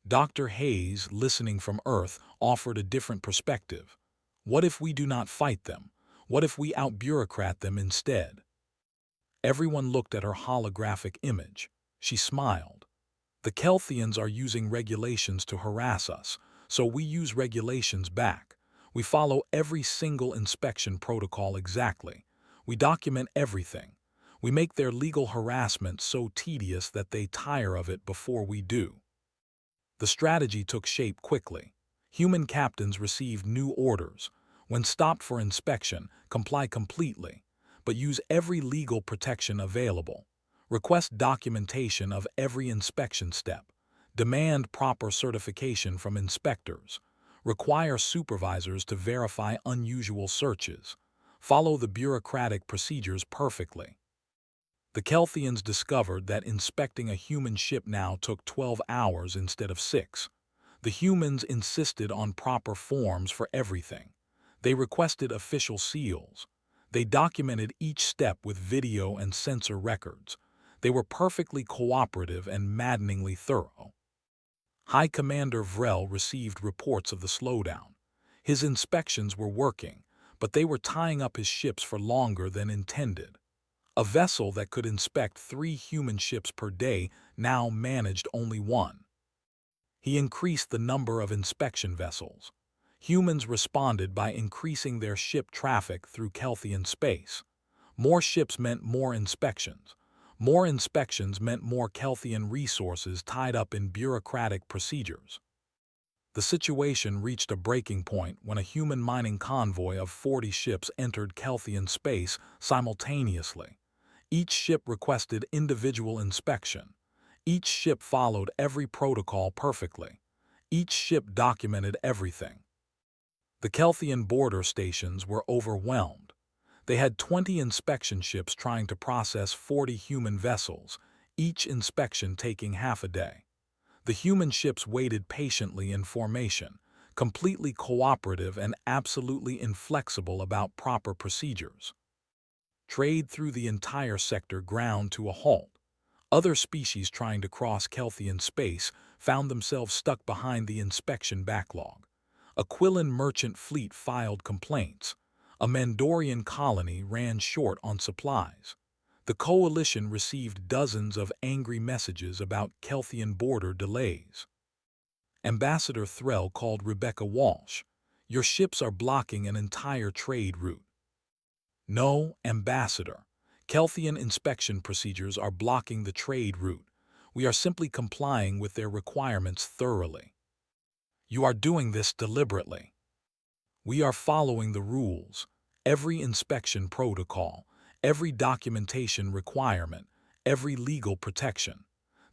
Dr. Hayes, listening from Earth, offered a different perspective. What if we do not fight them? What if we out-bureaucrat them instead? Everyone looked at her holographic image. She smiled. The Kelthians are using regulations to harass us, so we use regulations back. We follow every single inspection protocol exactly. We document everything. We make their legal harassment so tedious that they tire of it before we do. The strategy took shape quickly. Human captains received new orders. When stopped for inspection, comply completely, but use every legal protection available. Request documentation of every inspection step. Demand proper certification from inspectors. Require supervisors to verify unusual searches. Follow the bureaucratic procedures perfectly. The Kelthians discovered that inspecting a human ship now took 12 hours instead of 6. The humans insisted on proper forms for everything. They requested official seals. They documented each step with video and sensor records. They were perfectly cooperative and maddeningly thorough. High Commander Vrel received reports of the slowdown. His inspections were working, but they were tying up his ships for longer than intended. A vessel that could inspect 3 human ships per day now managed only 1. He increased the number of inspection vessels. Humans responded by increasing their ship traffic through Kelthian space. More ships meant more inspections. More inspections meant more Kelthian resources tied up in bureaucratic procedures. The situation reached a breaking point when a human mining convoy of 40 ships entered Kelthian space simultaneously. Each ship requested individual inspection. Each ship followed every protocol perfectly. Each ship documented everything. The Kelthian border stations were overwhelmed. They had 20 inspection ships trying to process 40 human vessels, each inspection taking half a day. The human ships waited patiently in formation, completely cooperative and absolutely inflexible about proper procedures. Trade through the entire sector ground to a halt. Other species trying to cross Kelthian space found themselves stuck behind the inspection backlog. A Quillan merchant fleet filed complaints. A Mandorian colony ran short on supplies. The coalition received dozens of angry messages about Kelthian border delays. Ambassador Threll called Rebecca Walsh. Your ships are blocking an entire trade route. No, Ambassador. Kelthian inspection procedures are blocking the trade route. We are simply complying with their requirements thoroughly. You are doing this deliberately. We are following the rules, every inspection protocol, every documentation requirement, every legal protection.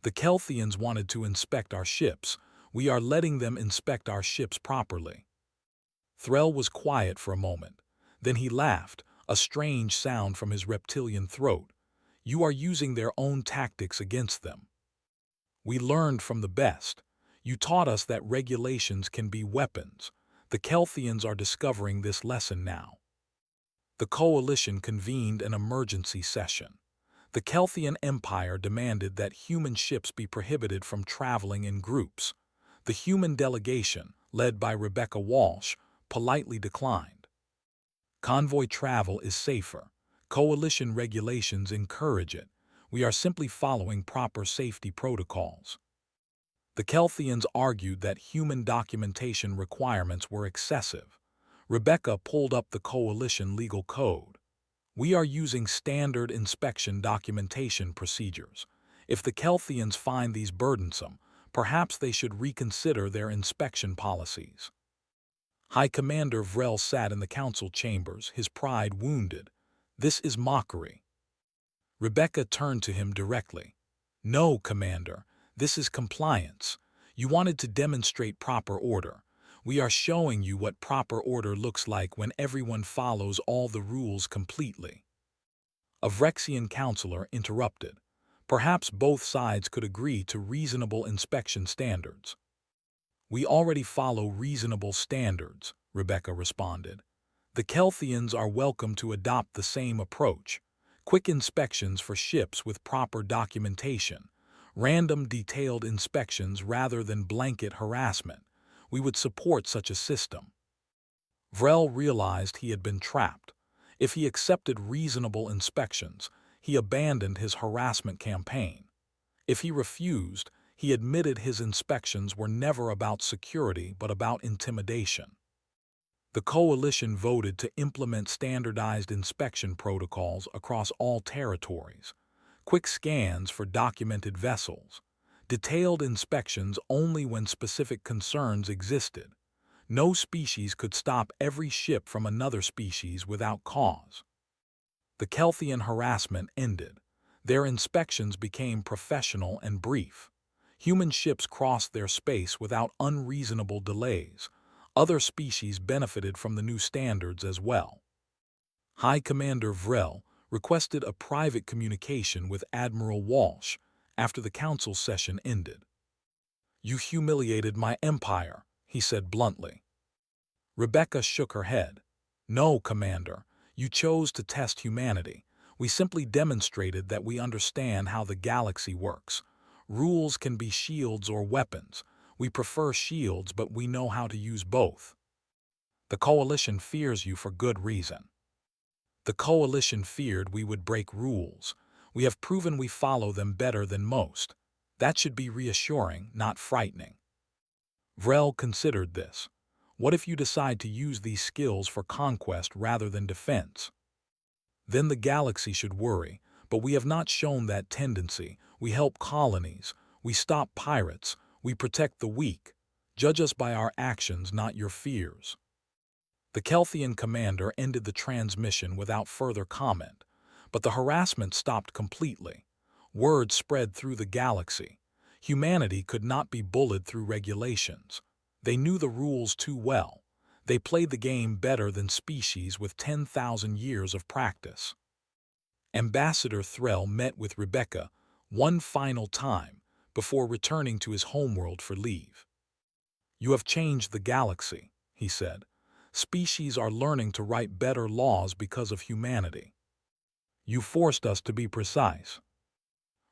The Kelthians wanted to inspect our ships. We are letting them inspect our ships properly. Threll was quiet for a moment. Then he laughed, a strange sound from his reptilian throat. You are using their own tactics against them. We learned from the best. You taught us that regulations can be weapons. The Kelthians are discovering this lesson now. The coalition convened an emergency session. The Kelthian Empire demanded that human ships be prohibited from traveling in groups. The human delegation, led by Rebecca Walsh, politely declined. Convoy travel is safer. Coalition regulations encourage it. We are simply following proper safety protocols. The Kelthians argued that human documentation requirements were excessive. Rebecca pulled up the coalition legal code. We are using standard inspection documentation procedures. If the Kelthians find these burdensome, perhaps they should reconsider their inspection policies. High Commander Vrel sat in the council chambers, his pride wounded. This is mockery. Rebecca turned to him directly. No, Commander, this is compliance. You wanted to demonstrate proper order. We are showing you what proper order looks like when everyone follows all the rules completely. A Vrexian counselor interrupted. Perhaps both sides could agree to reasonable inspection standards. We already follow reasonable standards, Rebecca responded. The Kelthians are welcome to adopt the same approach. Quick inspections for ships with proper documentation. Random detailed inspections rather than blanket harassment. We would support such a system. Vrel realized he had been trapped. If he accepted reasonable inspections, he abandoned his harassment campaign. If he refused, he admitted his inspections were never about security but about intimidation. The coalition voted to implement standardized inspection protocols across all territories, quick scans for documented vessels, detailed inspections only when specific concerns existed. No species could stop every ship from another species without cause. The Kelthian harassment ended. Their inspections became professional and brief. Human ships crossed their space without unreasonable delays. Other species benefited from the new standards as well. High Commander Vrel requested a private communication with Admiral Walsh after the council session ended. "You humiliated my empire," he said bluntly. Rebecca shook her head. "No, Commander, you chose to test humanity. We simply demonstrated that we understand how the galaxy works. Rules can be shields or weapons. We prefer shields, but we know how to use both. The Coalition fears you for good reason." The Coalition feared we would break rules. We have proven we follow them better than most. That should be reassuring, not frightening. Vrel considered this. What if you decide to use these skills for conquest rather than defense? Then the galaxy should worry, but we have not shown that tendency. We help colonies. We stop pirates. We protect the weak. Judge us by our actions, not your fears. The Kelthian commander ended the transmission without further comment, but the harassment stopped completely. Word spread through the galaxy. Humanity could not be bullied through regulations. They knew the rules too well. They played the game better than species with 10,000 years of practice. Ambassador Threll met with Rebecca one final time before returning to his homeworld for leave. "You have changed the galaxy," he said. "Species are learning to write better laws because of humanity. You forced us to be precise."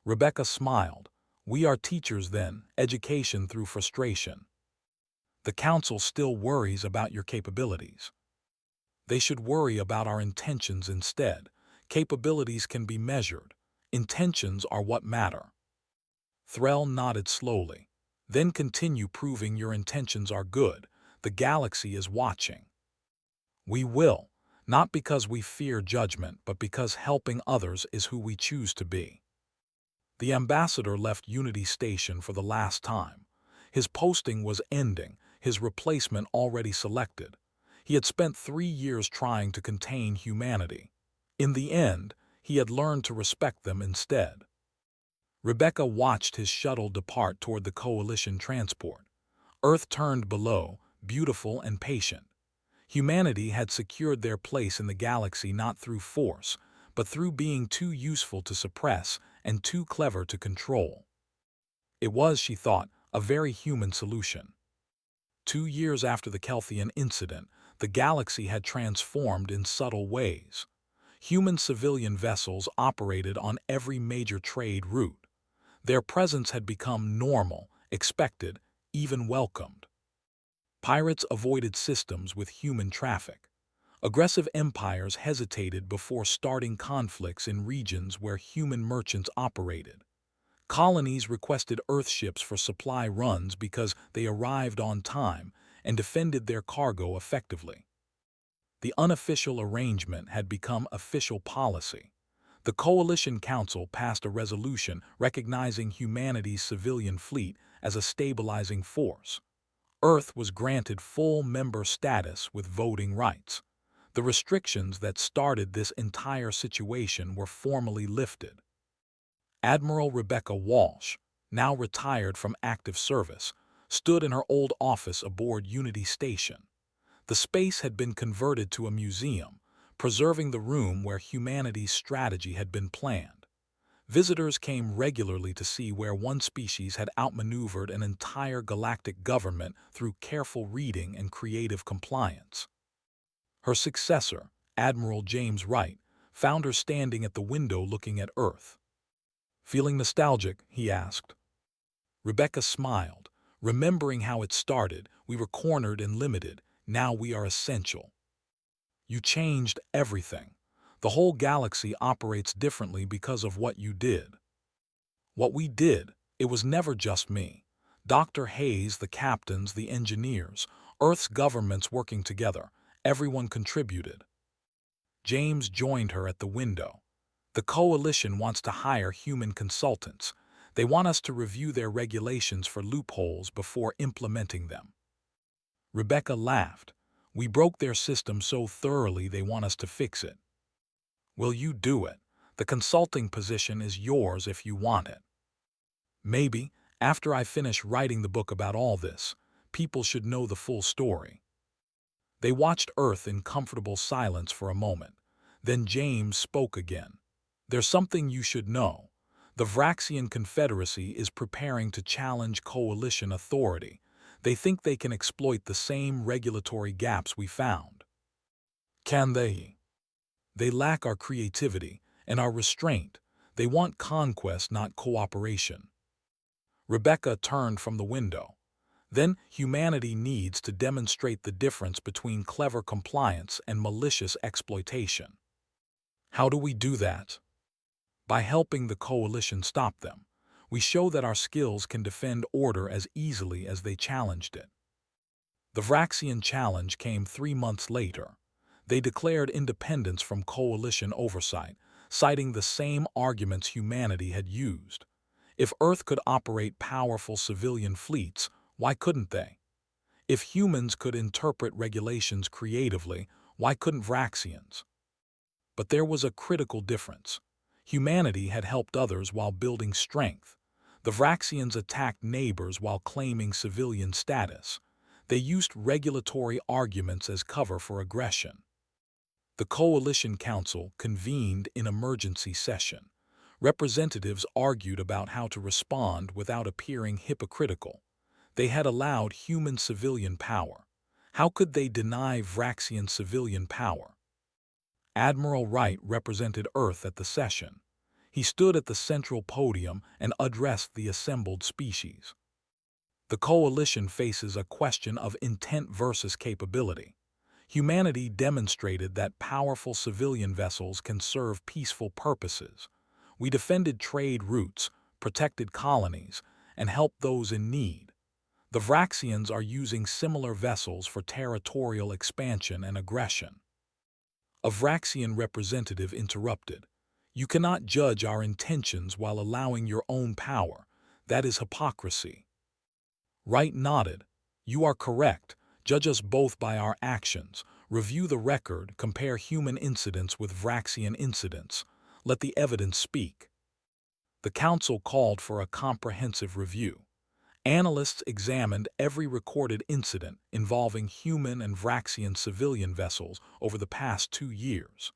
Rebecca smiled. "We are teachers then, education through frustration. The Council still worries about your capabilities. They should worry about our intentions instead. Capabilities can be measured. Intentions are what matter." Threll nodded slowly. "Then continue proving your intentions are good. The galaxy is watching." "We will, not because we fear judgment, but because helping others is who we choose to be." The ambassador left Unity Station for the last time. His posting was ending, his replacement already selected. He had spent 3 years trying to contain humanity. In the end, he had learned to respect them instead. Rebecca watched his shuttle depart toward the Coalition transport. Earth turned below, beautiful and patient. Humanity had secured their place in the galaxy not through force, but through being too useful to suppress and too clever to control. It was, she thought, a very human solution. 2 years after the Kelthian incident, the galaxy had transformed in subtle ways. Human civilian vessels operated on every major trade route. Their presence had become normal, expected, even welcomed. Pirates avoided systems with human traffic. Aggressive empires hesitated before starting conflicts in regions where human merchants operated. Colonies requested Earthships for supply runs because they arrived on time and defended their cargo effectively. The unofficial arrangement had become official policy. The Coalition Council passed a resolution recognizing humanity's civilian fleet as a stabilizing force. Earth was granted full member status with voting rights. The restrictions that started this entire situation were formally lifted. Admiral Rebecca Walsh, now retired from active service, stood in her old office aboard Unity Station. The space had been converted to a museum, preserving the room where humanity's strategy had been planned. Visitors came regularly to see where one species had outmaneuvered an entire galactic government through careful reading and creative compliance. Her successor, Admiral James Wright, found her standing at the window looking at Earth. "Feeling nostalgic?" he asked. Rebecca smiled. "Remembering how it started, we were cornered and limited. Now we are essential. You changed everything. The whole galaxy operates differently because of what you did." "What we did, it was never just me. Dr. Hayes, the captains, the engineers, Earth's governments working together. Everyone contributed." James joined her at the window. "The coalition wants to hire human consultants. They want us to review their regulations for loopholes before implementing them." Rebecca laughed. "We broke their system so thoroughly they want us to fix it." "Will you do it? The consulting position is yours if you want it." "Maybe, after I finish writing the book about all this, people should know the full story." They watched Earth in comfortable silence for a moment. Then James spoke again. "There's something you should know. The Vraxian Confederacy is preparing to challenge coalition authority. They think they can exploit the same regulatory gaps we found." "Can they?" "They lack our creativity and our restraint. They want conquest, not cooperation." Rebecca turned from the window. "Then humanity needs to demonstrate the difference between clever compliance and malicious exploitation." "How do we do that?" "By helping the coalition stop them. We show that our skills can defend order as easily as they challenged it." The Vraxian challenge came 3 months later. They declared independence from coalition oversight, citing the same arguments humanity had used. If Earth could operate powerful civilian fleets, why couldn't they? If humans could interpret regulations creatively, why couldn't Vraxians? But there was a critical difference. Humanity had helped others while building strength. The Vraxians attacked neighbors while claiming civilian status. They used regulatory arguments as cover for aggression. The Coalition Council convened in emergency session. Representatives argued about how to respond without appearing hypocritical. They had allowed human civilian power. How could they deny Vraxian civilian power? Admiral Wright represented Earth at the session. He stood at the central podium and addressed the assembled species. "The coalition faces a question of intent versus capability. Humanity demonstrated that powerful civilian vessels can serve peaceful purposes. We defended trade routes, protected colonies, and helped those in need. The Vraxians are using similar vessels for territorial expansion and aggression." A Vraxian representative interrupted. "You cannot judge our intentions while allowing your own power. That is hypocrisy." Wright nodded. "You are correct. Judge us both by our actions. Review the record, compare human incidents with Vraxian incidents. Let the evidence speak." The council called for a comprehensive review. Analysts examined every recorded incident involving human and Vraxian civilian vessels over the past 2 years.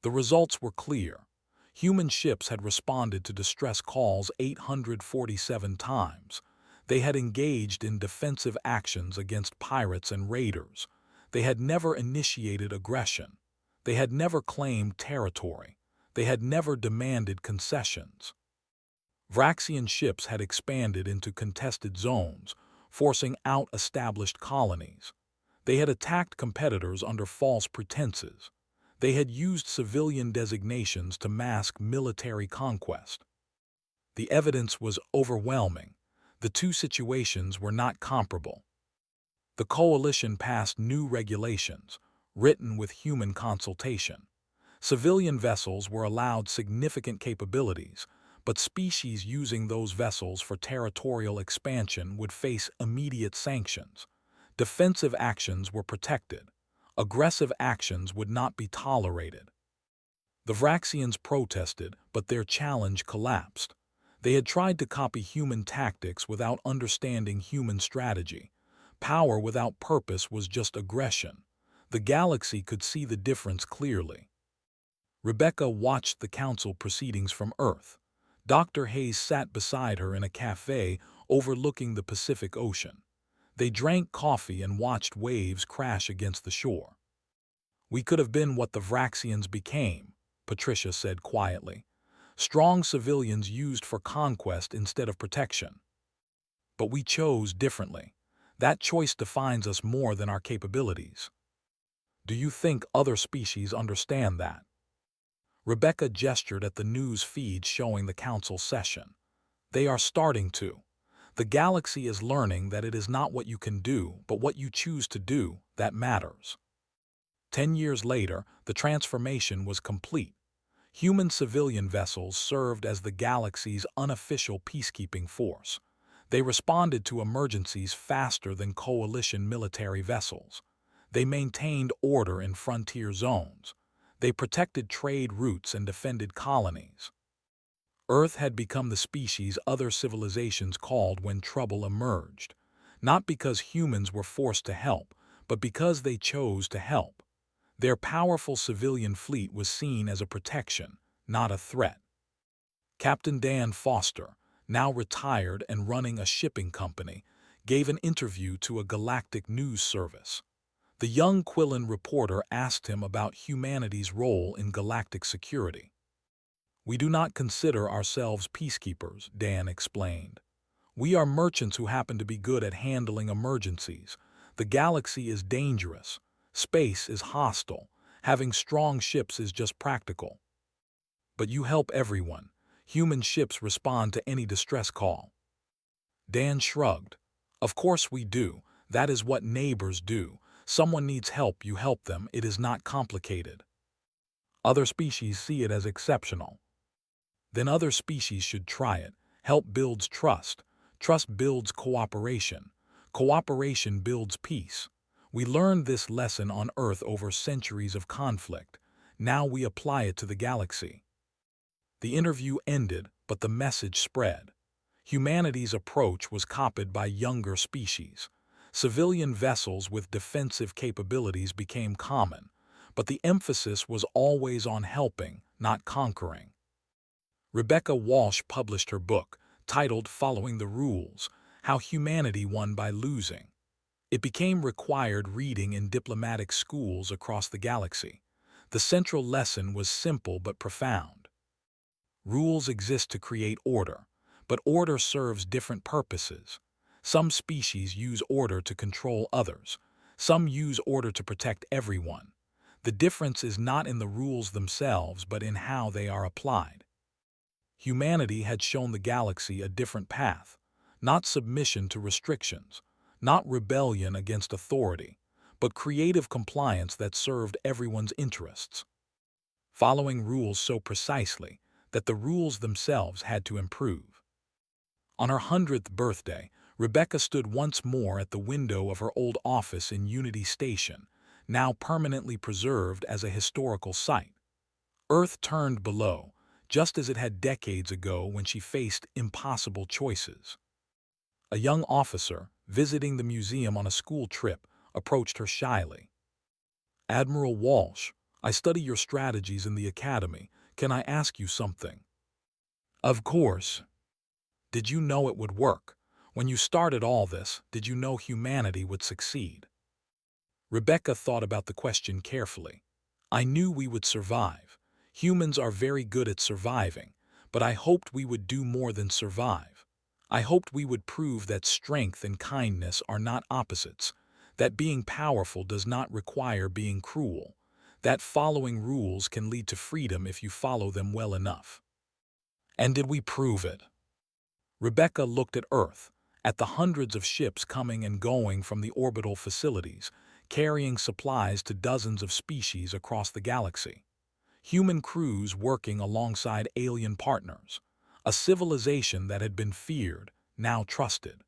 The results were clear. Human ships had responded to distress calls 847 times. They had engaged in defensive actions against pirates and raiders. They had never initiated aggression. They had never claimed territory. They had never demanded concessions. Vraxian ships had expanded into contested zones, forcing out established colonies. They had attacked competitors under false pretenses. They had used civilian designations to mask military conquest. The evidence was overwhelming. The two situations were not comparable. The coalition passed new regulations, written with human consultation. Civilian vessels were allowed significant capabilities, but species using those vessels for territorial expansion would face immediate sanctions. Defensive actions were protected. Aggressive actions would not be tolerated. The Vraxians protested, but their challenge collapsed. They had tried to copy human tactics without understanding human strategy. Power without purpose was just aggression. The galaxy could see the difference clearly. Rebecca watched the council proceedings from Earth. Dr. Hayes sat beside her in a cafe overlooking the Pacific Ocean. They drank coffee and watched waves crash against the shore. "We could have been what the Vraxians became," Patricia said quietly. "Strong civilians used for conquest instead of protection. But we chose differently. That choice defines us more than our capabilities. Do you think other species understand that?" Rebecca gestured at the news feed showing the council session. "They are starting to. The galaxy is learning that it is not what you can do, but what you choose to do, that matters." 10 years later, the transformation was complete. Human civilian vessels served as the galaxy's unofficial peacekeeping force. They responded to emergencies faster than coalition military vessels. They maintained order in frontier zones. They protected trade routes and defended colonies. Earth had become the species other civilizations called when trouble emerged, not because humans were forced to help, but because they chose to help. Their powerful civilian fleet was seen as a protection, not a threat. Captain Dan Foster, now retired and running a shipping company, gave an interview to a galactic news service. The young Quillen reporter asked him about humanity's role in galactic security. "We do not consider ourselves peacekeepers," Dan explained. "We are merchants who happen to be good at handling emergencies. The galaxy is dangerous. Space is hostile. Having strong ships is just practical. But you help everyone. Human ships respond to any distress call." Dan shrugged. "Of course we do. That is what neighbors do. Someone needs help, you help them. It is not complicated. Other species see it as exceptional. Then other species should try it. Help builds trust. Trust builds cooperation. Cooperation builds peace. We learned this lesson on Earth over centuries of conflict. Now we apply it to the galaxy." The interview ended, but the message spread. Humanity's approach was copied by younger species. Civilian vessels with defensive capabilities became common, but the emphasis was always on helping, not conquering. Rebecca Walsh published her book, titled Following the Rules: How Humanity Won by Losing. It became required reading in diplomatic schools across the galaxy. The central lesson was simple but profound. Rules exist to create order, but order serves different purposes. Some species use order to control others. Some use order to protect everyone. The difference is not in the rules themselves, but in how they are applied. Humanity had shown the galaxy a different path, not submission to restrictions, not rebellion against authority, but creative compliance that served everyone's interests. Following rules so precisely that the rules themselves had to improve. On her 100th birthday, Rebecca stood once more at the window of her old office in Unity Station, now permanently preserved as a historical site. Earth turned below, just as it had decades ago when she faced impossible choices. A young officer, visiting the museum on a school trip, approached her shyly. "Admiral Walsh, I study your strategies in the academy. Can I ask you something?" "Of course." "Did you know it would work? When you started all this, did you know humanity would succeed?" Rebecca thought about the question carefully. "I knew we would survive. Humans are very good at surviving, but I hoped we would do more than survive. I hoped we would prove that strength and kindness are not opposites, that being powerful does not require being cruel, that following rules can lead to freedom if you follow them well enough." "And did we prove it?" Rebecca looked at Earth, at the hundreds of ships coming and going from the orbital facilities, carrying supplies to dozens of species across the galaxy. Human crews working alongside alien partners, a civilization that had been feared, now trusted.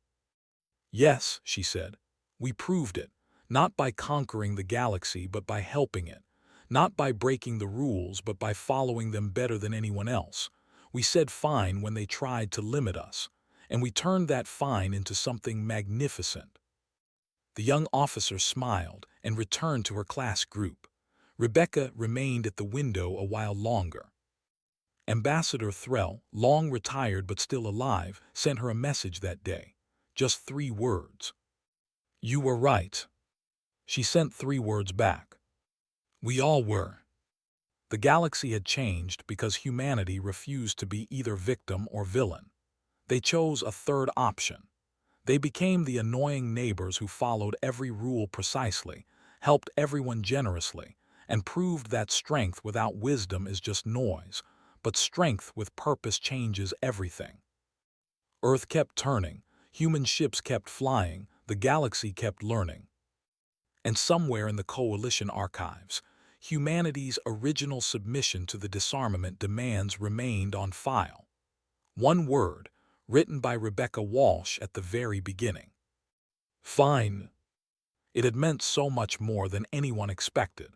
"Yes," she said, "we proved it, not by conquering the galaxy but by helping it, Not by breaking the rules, but by following them better than anyone else. We said fine when they tried to limit us, and we turned that fine into something magnificent. The young officer smiled and returned to her class group. Rebecca remained at the window a while longer. Ambassador Threll, long retired but still alive, sent her a message that day. Just 3 words. "You were right." She sent 3 words back. "We all were." The galaxy had changed because humanity refused to be either victim or villain. They chose a third option. They became the annoying neighbors who followed every rule precisely, helped everyone generously, and proved that strength without wisdom is just noise, but strength with purpose changes everything. Earth kept turning, human ships kept flying, the galaxy kept learning. And somewhere in the Coalition archives, humanity's original submission to the disarmament demands remained on file. 1 word, written by Rebecca Walsh at the very beginning. Fine. It had meant so much more than anyone expected.